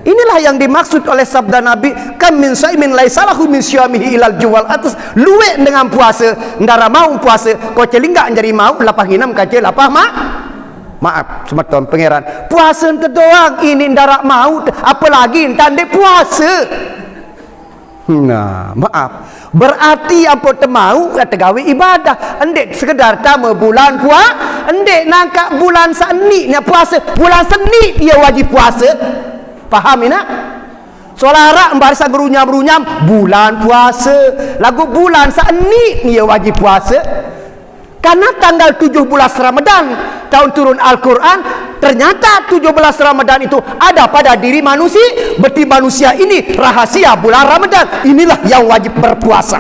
inilah yang dimaksud oleh sabda Nabi kam min saimin laisalahu min syamihi ilal juwal atas luwe dengan puasa ndara mau puasa ko celingga jadi mau lapah nginam kace lapah maaf semeton pangeran puasa ente doang ini ndarak mau apalagi tanda puasa nah maaf berarti apa temau kata gawe ibadah endek sekedar tamu bulan endek nangka bulan seni nya puasa bulan seni dia wajib puasa paham ina solara embarisa berunyam bulan puasa lagu bulan seni dia wajib puasa karena tanggal 17 Ramadan tahun turun Al-Quran ternyata 17 Ramadan itu ada pada diri manusia berarti manusia ini rahasia bulan Ramadan inilah yang wajib berpuasa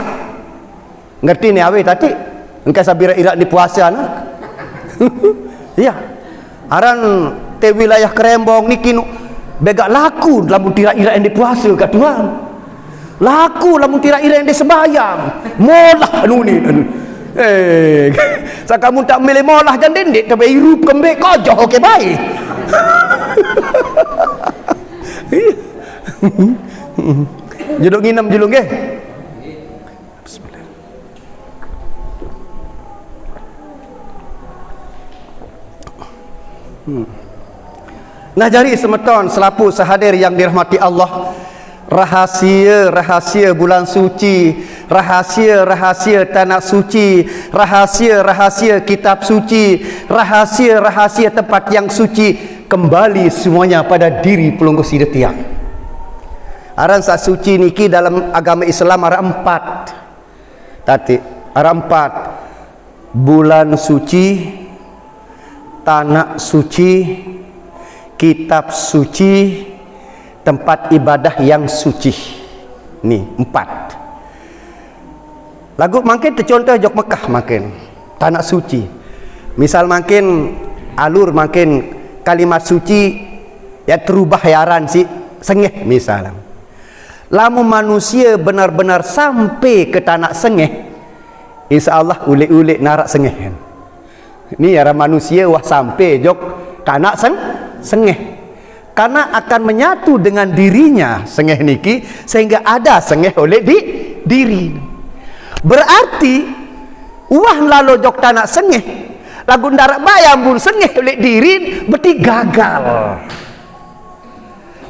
ngerti ni awe tadi engkau sabira irak di puasa nak iya aran te wilayah Kerembong ni kinu begak laku lamun tira-ira yang di puasa kat Tuhan laku lamun tira-ira yang di sembahyang molah anu ni kamu tak milih molah jan dendik tapi hirup kembek kojoh okey baik juduk nginam julung ke bismillah nah jari semeton selapu sehadir yang dirahmati Allah rahasia bulan suci, rahasia tanah suci, rahasia kitab suci, rahasia tempat yang suci kembali semuanya pada diri pelunggu sidetiang. Aran sa suci niki dalam agama Islam ada 4. Tadi ada 4. Bulan suci, tanah suci, kitab suci, tempat ibadah yang suci. Ni 4. Lagu makin tercontoh jok Mekah makin tanah suci. Misal makin alur makin kalimat suci ya terubah yaran si sengeh misalnya. Lamun manusia benar-benar sampai ke tanah sengeh, insya-Allah ulik-ulik narak sengeh. Ini ya manusia wah sampai jok tanah sengeh. Karena akan menyatu dengan dirinya sengeh niki sehingga ada sengeh oleh diri. Berarti wah lalu jok tanah sengeh lagu darat bayam pun sengih oleh diri berarti gagal.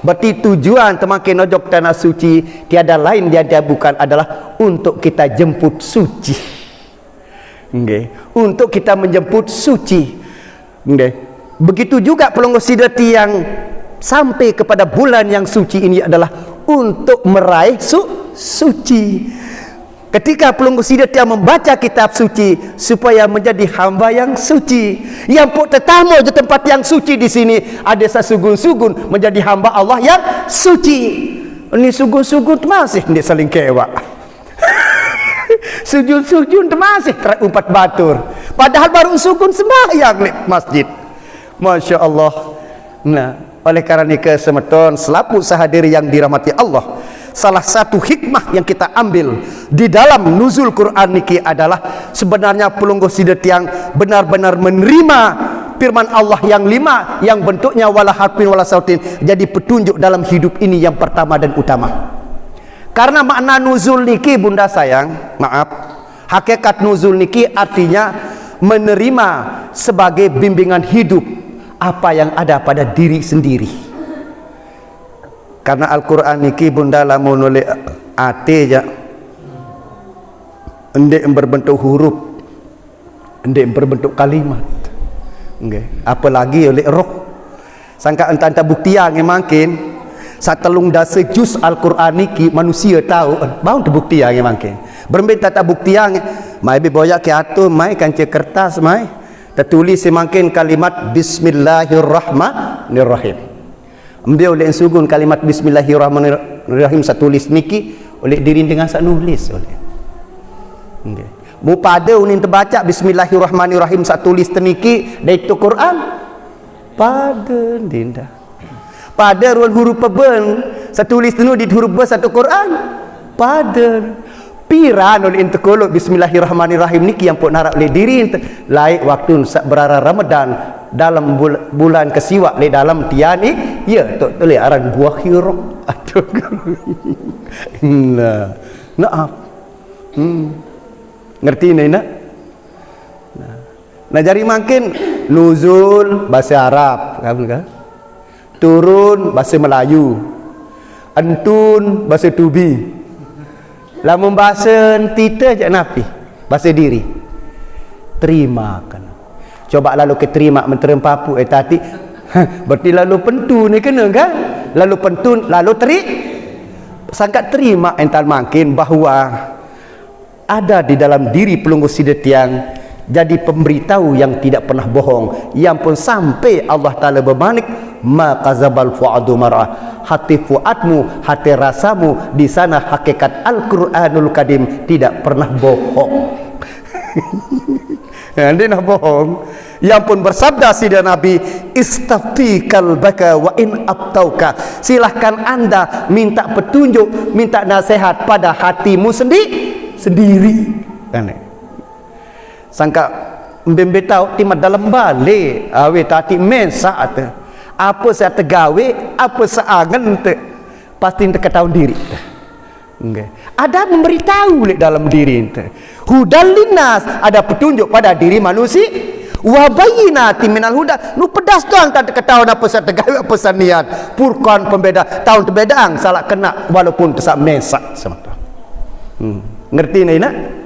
Berarti tujuan temakin ojok tanah suci tiada lain tiada bukan adalah untuk kita jemput suci. Untuk kita menjemput suci. Begitu juga pelongo sidati yang sampai kepada bulan yang suci ini adalah untuk meraih suci. Ketika pelunggu sidati yang membaca kitab suci supaya menjadi hamba yang suci, yang pun tetamu di tempat yang suci di sini ada sasugun-sugun menjadi hamba Allah yang suci. Ini sugun-sugun masih ni saling kewak. Sujud-sujud masih terumpat batur. Padahal baru sugun sembahyang di masjid. Masya Allah. Nah, oleh karena itu semeton selaku sahadiri yang dirahmati Allah, salah satu hikmah yang kita ambil di dalam nuzul Quran niki adalah sebenarnya pelungguh sidat yang benar-benar menerima firman Allah yang 5 yang bentuknya wala harfin wala sautin jadi petunjuk dalam hidup ini yang pertama dan utama. Karena makna nuzul niki bunda sayang, maaf, hakikat nuzul niki artinya menerima sebagai bimbingan hidup apa yang ada pada diri sendiri. Karena Al-Quran niki bunda lamun oleh ate ja endek berbentuk huruf, endek berbentuk kalimat, apalagi oleh roh. Sangka entah bukti yang makin satelung dasa juz Al-Quran niki manusia tahu bau terbukti yang makin bermain tata bukti yang mai boyak ke atur mai kancing kertas mai tertulis semakin kalimat Bismillahirrahmanirrahim. Ambil oleh sugun kalimat Bismillahirrahmanirrahim saya tulis niki oleh diri dengan saya nulis oleh. Mu pada unin terbaca Bismillahirrahmanirrahim saya tulis teniki dari itu Quran. Pada dinda. Pada ruang huruf peben saya tulis tenu di huruf be satu Quran. Pada piran oleh intekolo Bismillahirrahmanirrahim niki yang pun narak oleh diri laik waktu berara Ramadan dalam bulan kesiwak le dalam tiani ya tok tole aran buah hirok aduh nah ngerti ni nak nah jadi makin nuzul bahasa Arab kan turun bahasa Melayu, antun bahasa Tubi, lamun bahasa tita je napi bahasa diri. Terimakan. Coba lalu keterima menterem papu tadi. Berarti lalu pentu ni kena kan? Lalu pentu lalu sangat terima ental makin bahawa ada di dalam diri pelunggu sidat yang jadi pemberitahu yang tidak pernah bohong, yang pun sampai Allah Ta'ala bermanik ma qazabal fuadu mar'ah, hati fuadmu, hati rasamu di sana hakikat Al-Quranul Karim tidak pernah bohong. Dia nak bohong. Yang pun bersabda Sayyidina Nabi, istafti kalbaka wa in abtauka, silahkan anda minta petunjuk, minta nasihat pada hatimu sendiri. Sangka mbembe tahu timat dalam balik awe tati mensak apa saya tegawe apa seangan pasti terketahui diri. Ada memberitahu lek dalam diri ente. Hudal linnas, ada petunjuk pada diri manusia. Wa bayyinati minal huda, nu pedas doang tak ketahuan apa saya tegawe apa saya niat. Furqan pembeda, tahun perbedaan salah kena walaupun tersak mesak semata. Ngerti ni nak?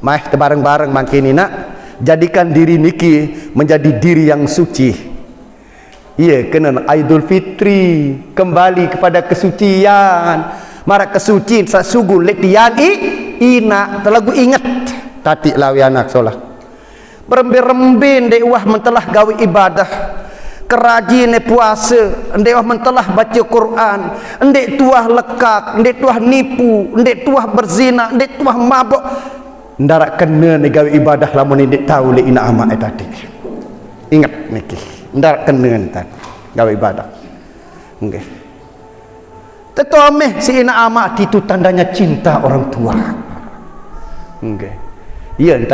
Mai bareng-bareng makin ni nak jadikan diri niki menjadi diri yang suci. Iya, kena Aidul Fitri kembali kepada kesucian. Marak kesucian sasugun letian ina telagu ingat tati lawi anak solah. Berembe-remben dek wah mentelah gawe ibadah. Kerajin puasa, ndek wah mentelah baca Quran, ndek tuah lekak, ndek tuah nipu, ndek tuah berzina, ndek tuah mabuk. Ndarak kena ni gawe ibadah lamun ni tahu le ina amak tadi. Ingat niki. Ndarak kena ni tadi gawe ibadah. Nggih. Tetomeh si ina amak itu tandanya cinta orang tua. Nggih. Iya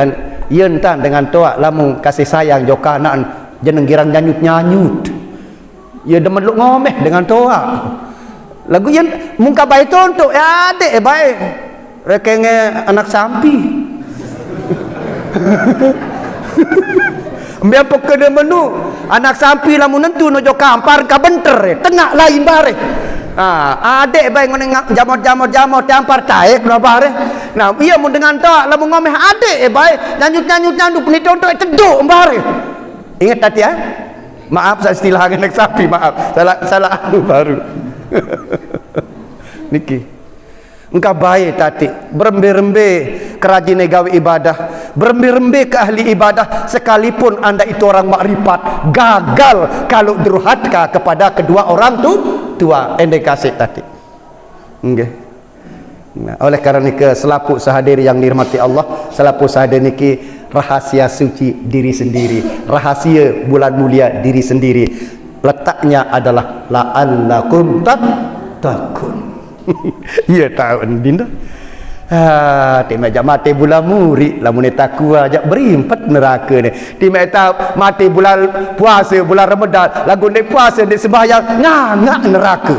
entan dengan tua lamun kasih sayang joka anak jeneng girang nyanyut-nyanyut. Ya demen lu ngomeh dengan tua. Lagu yang muka baik untuk ya adik baik. Rekenge anak sampi. Ambil apa kena menu anak sampi lamun nentu nojo kampar ka benter tengah lain bare. Adik bae ngene jamot tampar taek no bare. Nah, iya mun dengan tok lamun ngomeh adik bae nyanyut ni tontok teduk bare. Ingat tadi ya? Maaf saya istilah anak sapi, maaf. Salah baru. Niki. Engkau baik tadi berembe-rembe kerajin gawe ibadah, berembe-rembe ke ahli ibadah, sekalipun anda itu orang makrifat, gagal kalau durhaka kepada kedua orang tua ende kasih tadi. Okay. Nah, oleh karena itu selaku sahadir yang dirahmati Allah, selaku sahadir niki rahasia suci diri sendiri, rahasia bulan mulia diri sendiri, letaknya adalah la'allakum tattaqun. Iya tahu dinda. Timak jak mati bulan murid lamun takwa jak berimpat neraka ni. Timak tahu mati bulan puasa bulan Ramadan lagu ni puasa ni sembahyang ngangak neraka.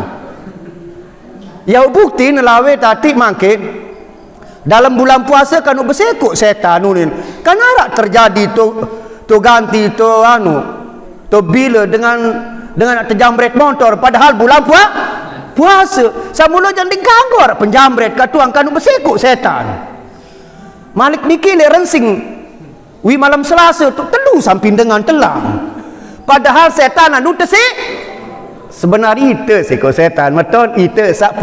Ya bukti nelawe tadi makin dalam bulan puasa kan bersekuk setan ni. Kan arak terjadi tu ganti tu tu bila dengan terjamret motor padahal bulan puasa samula jangan diganggu penjamret katuang kanu bersekuk setan. Malik niki le rensing wi malam Selasa tu telu samping dengan telang. Padahal setan anu tesik sebenarnya itu sekuk setan meton itu sak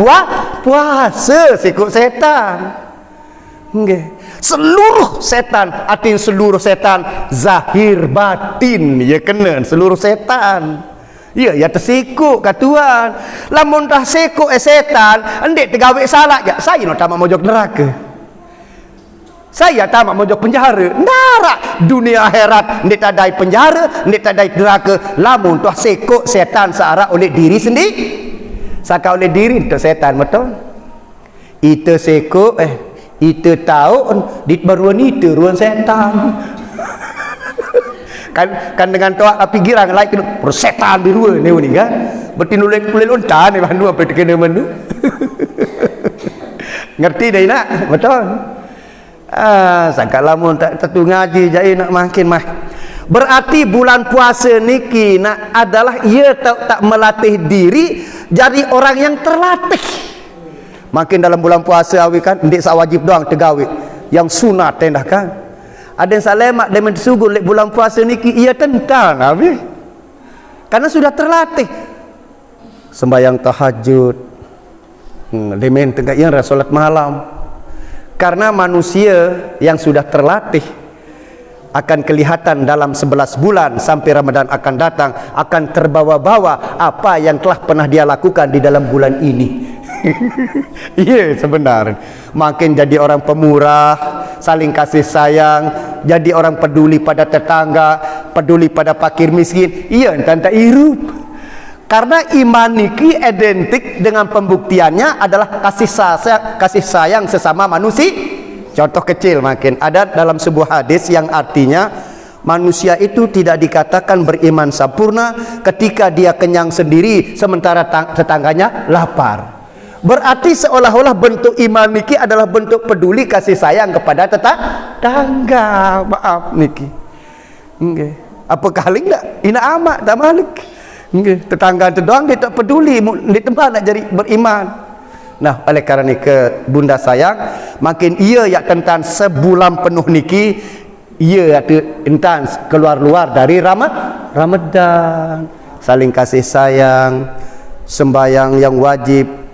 puasa sekuk setan. Nggih. Seluruh setan, artinya seluruh setan zahir batin ya kena seluruh setan. Ya tersikuk katuan. Lamun dah sikuk setan, endek tergawe salah ya. Saya nak tamak mojok neraka. Saya tamak mojok penjara. Narak dunia akhirat endek tadai penjara, endek tadai neraka. Lamun dah sikuk setan searah oleh diri sendiri. Saka oleh diri itu setan betul. Itu sikuk itu tahu di baruan itu ruang setan. kan dengan toak api girang lain kena persetan di luar ni kan berarti nulek unta ni bandu apa kena mandu. Ngerti dah nak betul. Sangka lamun tak tentu ngaji jadi nak makin mah berarti bulan puasa niki nak adalah ia tak melatih diri jadi orang yang terlatih. Makin dalam bulan puasa awi kan ndik sak wajib doang tegawe yang sunat tendah kan. Ada yang salemak dan mensugun lek bulan puasa niki ia tentang habis. Karena sudah terlatih. Sembahyang tahajud. Lemen tengah yang salat malam. Karena manusia yang sudah terlatih akan kelihatan dalam 11 bulan sampai Ramadan akan datang akan terbawa-bawa apa yang telah pernah dia lakukan di dalam bulan ini. Iya sebenarnya makin jadi orang pemurah, saling kasih sayang, jadi orang peduli pada tetangga, peduli pada fakir miskin. Iya tanta hirup. Karena iman niki identik dengan pembuktiannya adalah kasih sayang sesama manusia. Contoh kecil makin ada dalam sebuah hadis yang artinya manusia itu tidak dikatakan beriman sempurna ketika dia kenyang sendiri sementara tetangganya lapar. Berarti seolah-olah bentuk iman niki adalah bentuk peduli kasih sayang kepada tetangga. Maaf niki. Nggih. Apa kali enggak? Ina amat tak malik. Nggih, tetangga itu doang dia tak peduli di tempat nak jadi beriman. Nah, oleh kerana ke bunda sayang, makin ia yang tentang sebulan penuh niki ia ada entan keluar-luar dari Ramadan. Saling kasih sayang, sembahyang yang wajib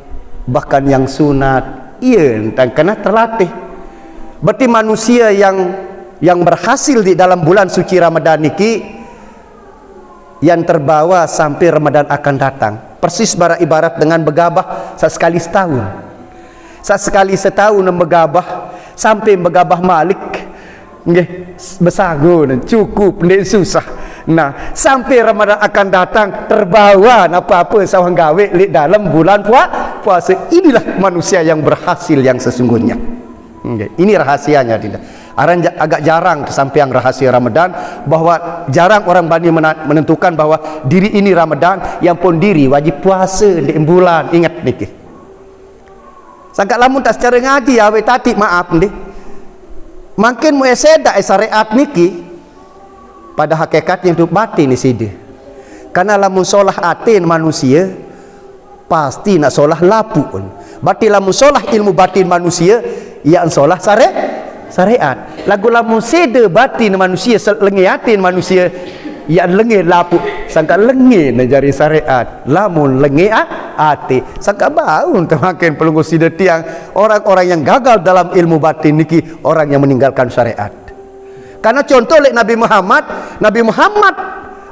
bahkan yang sunat, iya dan kena terlatih. Berarti manusia yang berhasil di dalam bulan suci Ramadan niki yang terbawa sampai Ramadan akan datang. Persis ibarat dengan begabah sesekali setahun. Sesekali setahun begabah sampai begabah malik. Nggih, besagun cukup ndak susah. Nah, sampai Ramadan akan datang terbawa apa-apa sawang gawe di dalam bulan puasa. Inilah manusia yang berhasil yang sesungguhnya. Ini rahasianya tidak. Agak jarang sampai yang rahasia Ramadan, bahwa jarang orang bani menentukan bahwa diri ini Ramadan, yang pun diri wajib puasa di bulan. Ingat niki. Sangka lamun tak secara ngaji awe tadi maaf nih. Makin mu sedak syariat niki pada hakikatnya itu batin ni sida. Karena lamun solah atin manusia pasti nak solah lapu pun. Berarti lamun solah ilmu batin manusia ia solah syariat. Lagu lamun sida batin manusia lengiatin manusia ia lengit lapu sangka lengit jari syariat. Lamun lengit ati sangka bau makin pelunggu sida tiang orang-orang yang gagal dalam ilmu batin niki orang yang meninggalkan syariat. Karena contoh oleh Nabi Muhammad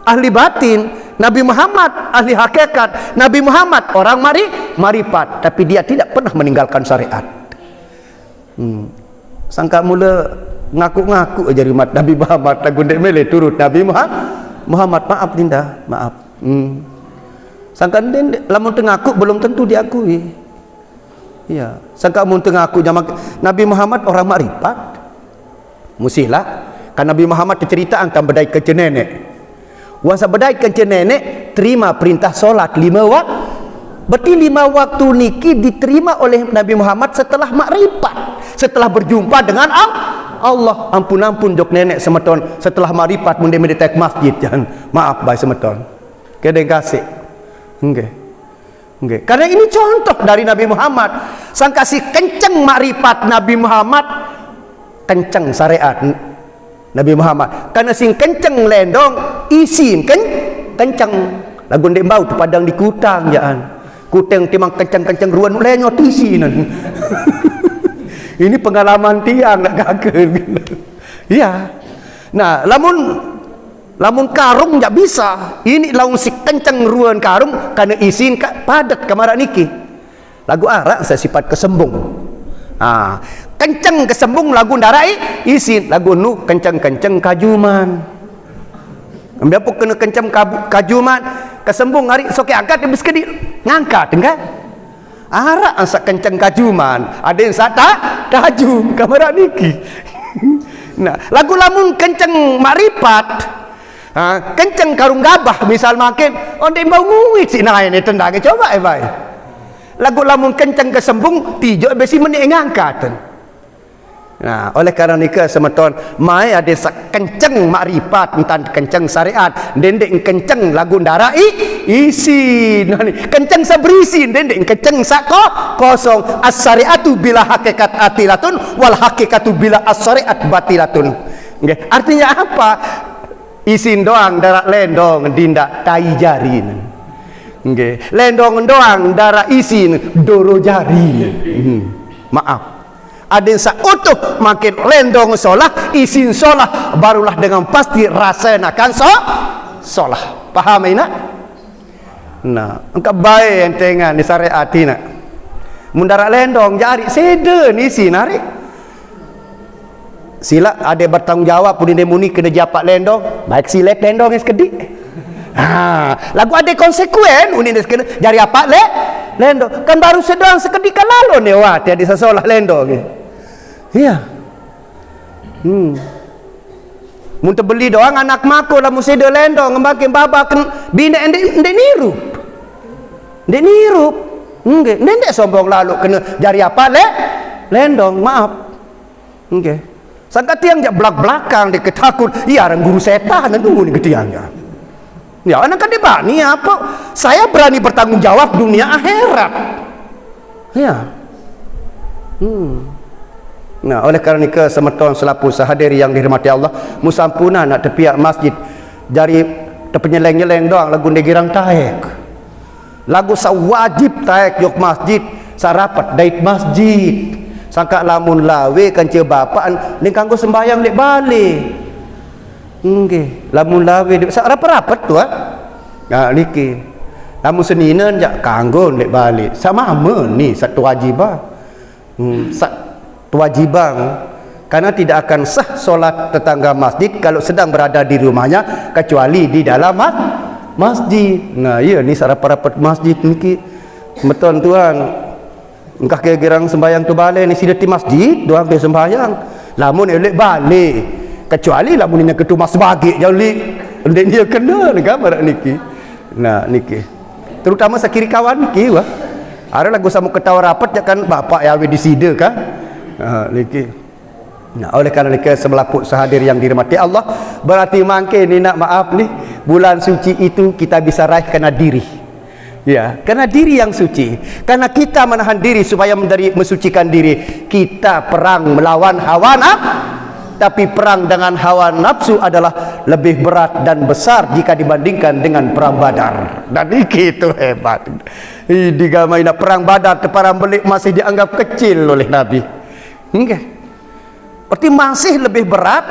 ahli batin, Nabi Muhammad ahli hakikat, Nabi Muhammad orang marifat, tapi dia tidak pernah meninggalkan syariat. Sangka mula ngaku-ngaku aja rimat Nabi Muhammad lagu ndek mele turut Nabi Muhammad maaf Dinda, maaf. Sangka ndek lamun tengaku belum tentu diakui. Iya, sangka mun tengaku jamak Nabi Muhammad orang marifat. Musilah kan Nabi Muhammad cerita angkan bedai ke nenek. Wasa bedai ke nenek terima perintah solat 5 waktu. Berarti 5 waktu niki diterima oleh Nabi Muhammad setelah makrifat, setelah berjumpa dengan Allah. Ampun jok nenek semeton setelah makrifat mun dia tek masjid jangan maaf bae semeton. Kedeng kasih. Nggih. Karena ini contoh dari Nabi Muhammad. Sang kasih kenceng makrifat Nabi Muhammad, kenceng syariat Nabi Muhammad. Karena sing kenceng lendong isin kenceng lagu ndek bau tu padang di kutang jaan. Kuteng timang kenceng-kenceng ruan lenyot isi nan. Ini pengalaman tiang nak gagal. Ya. Nah, lamun karung tak bisa. Ini laung si kenceng ruan karung karena isin padat kamar niki. Lagu arak saya sifat kesembung. Kenceng kesembung lagu darai isin lagu nu kenceng-kenceng kajuman. Ambil apa kena kenceng kajuman kesembung hari soke angkat habis kedi ngangkat enggak arak asa kenceng kajuman ada yang sata tajum kamera niki. Nah lagu lamun kenceng marifat kenceng karung gabah misal makin onde bau nguit si naik ni tendang coba baik lagu lamun kenceng kesembung tijo besi meni ngangkat. Nah, oleh karena nikah semeton mai ada kenceng makrifat entan kenceng syariat dendek kenceng lagu darai isi nani kenceng sabrisi dendek kenceng sako kosong as-syariatu bila hakikat atilatun wal hakikatu bila as-syariat batilatun. Nggih, artinya apa? Isin doang darak lendong dindak tai jari. Nggih, lendong doang darak isin doro jari. Maaf. Ada yang utuh makin lendong solah isin solah barulah dengan pasti rasakan solah. Paham ini? Nah, engkau baik entengan di syariat ini. Mundara lendong jari seden isi narik. Sila ada bertanggung jawab pun ini muni kena japak lendong. Baik silet lendong es kedik. Lagu ada konsekuen uni kena jari apa lendong. Kan baru sedang sekedik lalu ne wah tiada sesolah lendong. Iya. Mun beli doang anak mako lah mesti de lendong ngembake baba bine ndek nirup. Ndek nirup. Nggih, ndek sombong lalu kena jari apa lendong, maaf. Nggih. Sangka tiang jak belak-belakang dia ketakut, iya orang guru setan itu ni ketiangnya. Ya, anak kan dibani apa? Saya berani bertanggung jawab dunia akhirat. Ya. Nah, oleh kerana itu semeton selapu sahadiri yang dihormati Allah, musampuna nak tepiak masjid jari terpenyeleng-nyeleng doang lagu negirang taek. Lagu sawajib taek yok masjid, sarapat dait masjid. Sangka lamun lawe kanca bapaan ning kanggo sembayang lek balik. Nggih, lamun lawe rapat-rapat tu Nah, niki. Lamun seninen jak kanggo lek balik. Sama ni satu wajibah. Kewajiban karena tidak akan sah solat tetangga masjid kalau sedang berada di rumahnya kecuali di dalam masjid. Nah iya ni rapat-rapat masjid niki betul tuan engkah ke gerang sembahyang tu balik ni sidati masjid doang ke sembahyang lamun elek balik kecuali lamun ini ketu mas bagi jali ndek dia kena gambar niki. Nah niki terutama sakiri kawan niki wah ada lagu sama ketawa rapat ya kan bapak ya di sida kan. Niki Nah, oleh kerana itu sebelah put sehadir yang dirahmati Allah, berarti mangke ni nak maaf ni, bulan suci itu kita bisa raih kerana diri. Ya, karena diri yang suci. Karena kita menahan diri supaya mensucikan diri, kita perang melawan hawa nafsu. Tapi perang dengan hawa nafsu adalah lebih berat dan besar jika dibandingkan dengan perang Badar. Dan itu hebat. Digamai nak perang Badar, perang belik masih dianggap kecil oleh Nabi. Enggak. Berarti masih lebih berat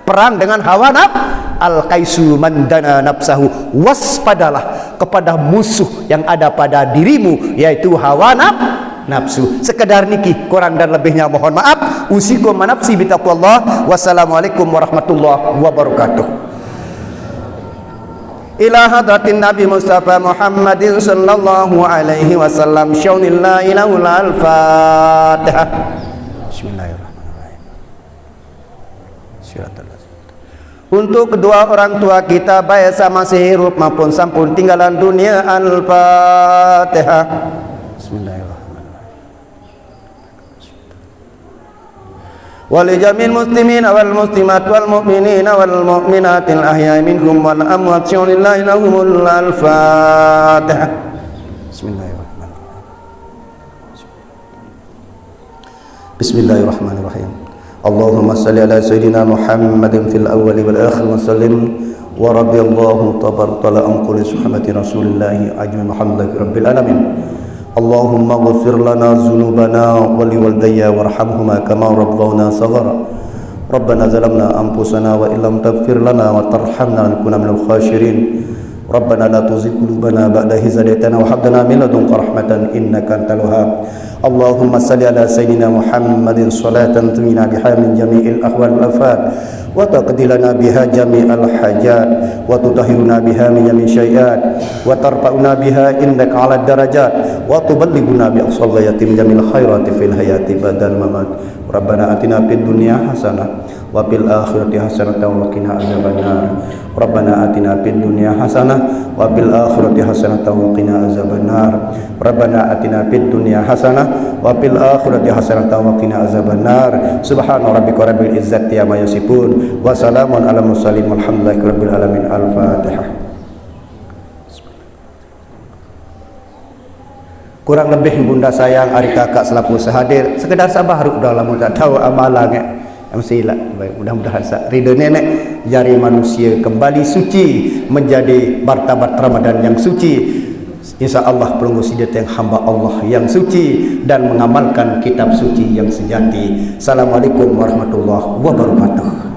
perang dengan hawa nafsu. Al-qaisu man dana nafsahu, waspadalah kepada musuh yang ada pada dirimu, yaitu hawa nafsu. Sekedar niki, kurang dan lebihnya mohon maaf. Usikum manafsi bitaqwallah. Wassalamualaikum warahmatullahi wabarakatuh. Ila hadratin Nabi Mustafa Muhammadin sallallahu alaihi wasallam, syaunillah ilahul al-fatihah. Bismillahirrahmanirrahim. Untuk kedua orang tua kita, baik sama masih hidup maupun sampun tinggalan dunia, Al-Fatihah. Bismillahirrahmanirrahim. Wali jamil muslimin wal muslimat wal mu'minin wal mu'minatil ahya'i minhum wal amwat, syaulillahi lahumul al-Fatihah. Bismillahirrahmanirrahim. Bismillahirrahmanirrahim. Allahumma salli ala sayyidina Muhammadin fil awwali wal akhir wa sallim wa radiyallahu tabaraka an kulli sahabati rasulillahi ajmain Muhammadin rabbil alamin. Allahumma ighfir lana dhunubana wa liwalidayya warhamhuma kama rabbawna saghara. Rabbana zalamna anfusana wa illam taghfir lana wa tarhamna lanakunanna minal khasirin. Rabbana la tuzigh qulubana ba'da idh hadaytana wa hab lana min ladunka rahmatan innaka antal wahhab. Allahumma salli ala sayyidina Muhammadin salatan tumina biha min jami'il ahwal wal afat wa taqdi lana biha jami'al hajat wa tutahhiruna biha min jami'i syai'at wa tarfa'una biha indaka 'ala darajat wa tuballighuna bi aqsal ghayati min jami'il khairati fil hayati badal mamat. Rabbana atina fid dunya hasanah wa fil akhirati hasanah wa qina azabannar. Rabbana atina fid dunya hasanah wa fil akhirati hasanah wa qina azabannar. Rabbana atina fid dunya hasanah wa fil akhirati hasanah wa qina azabannar. Subhana rabbika rabbil izzati amma yasifun wa salamun alal mursalin walhamdulillahi rabbil alamin. Al-Fatihah. Kurang lebih bunda sayang, adik kakak selaku sehadir, sekedar sabar dalam tak tahu amalan mestilah baik, mudah-mudahan ridho nenek jari manusia kembali suci menjadi martabat Ramadan yang suci. InsyaAllah pelunggu sidat yang hamba Allah yang suci dan mengamalkan kitab suci yang sejati. Assalamualaikum warahmatullahi wabarakatuh.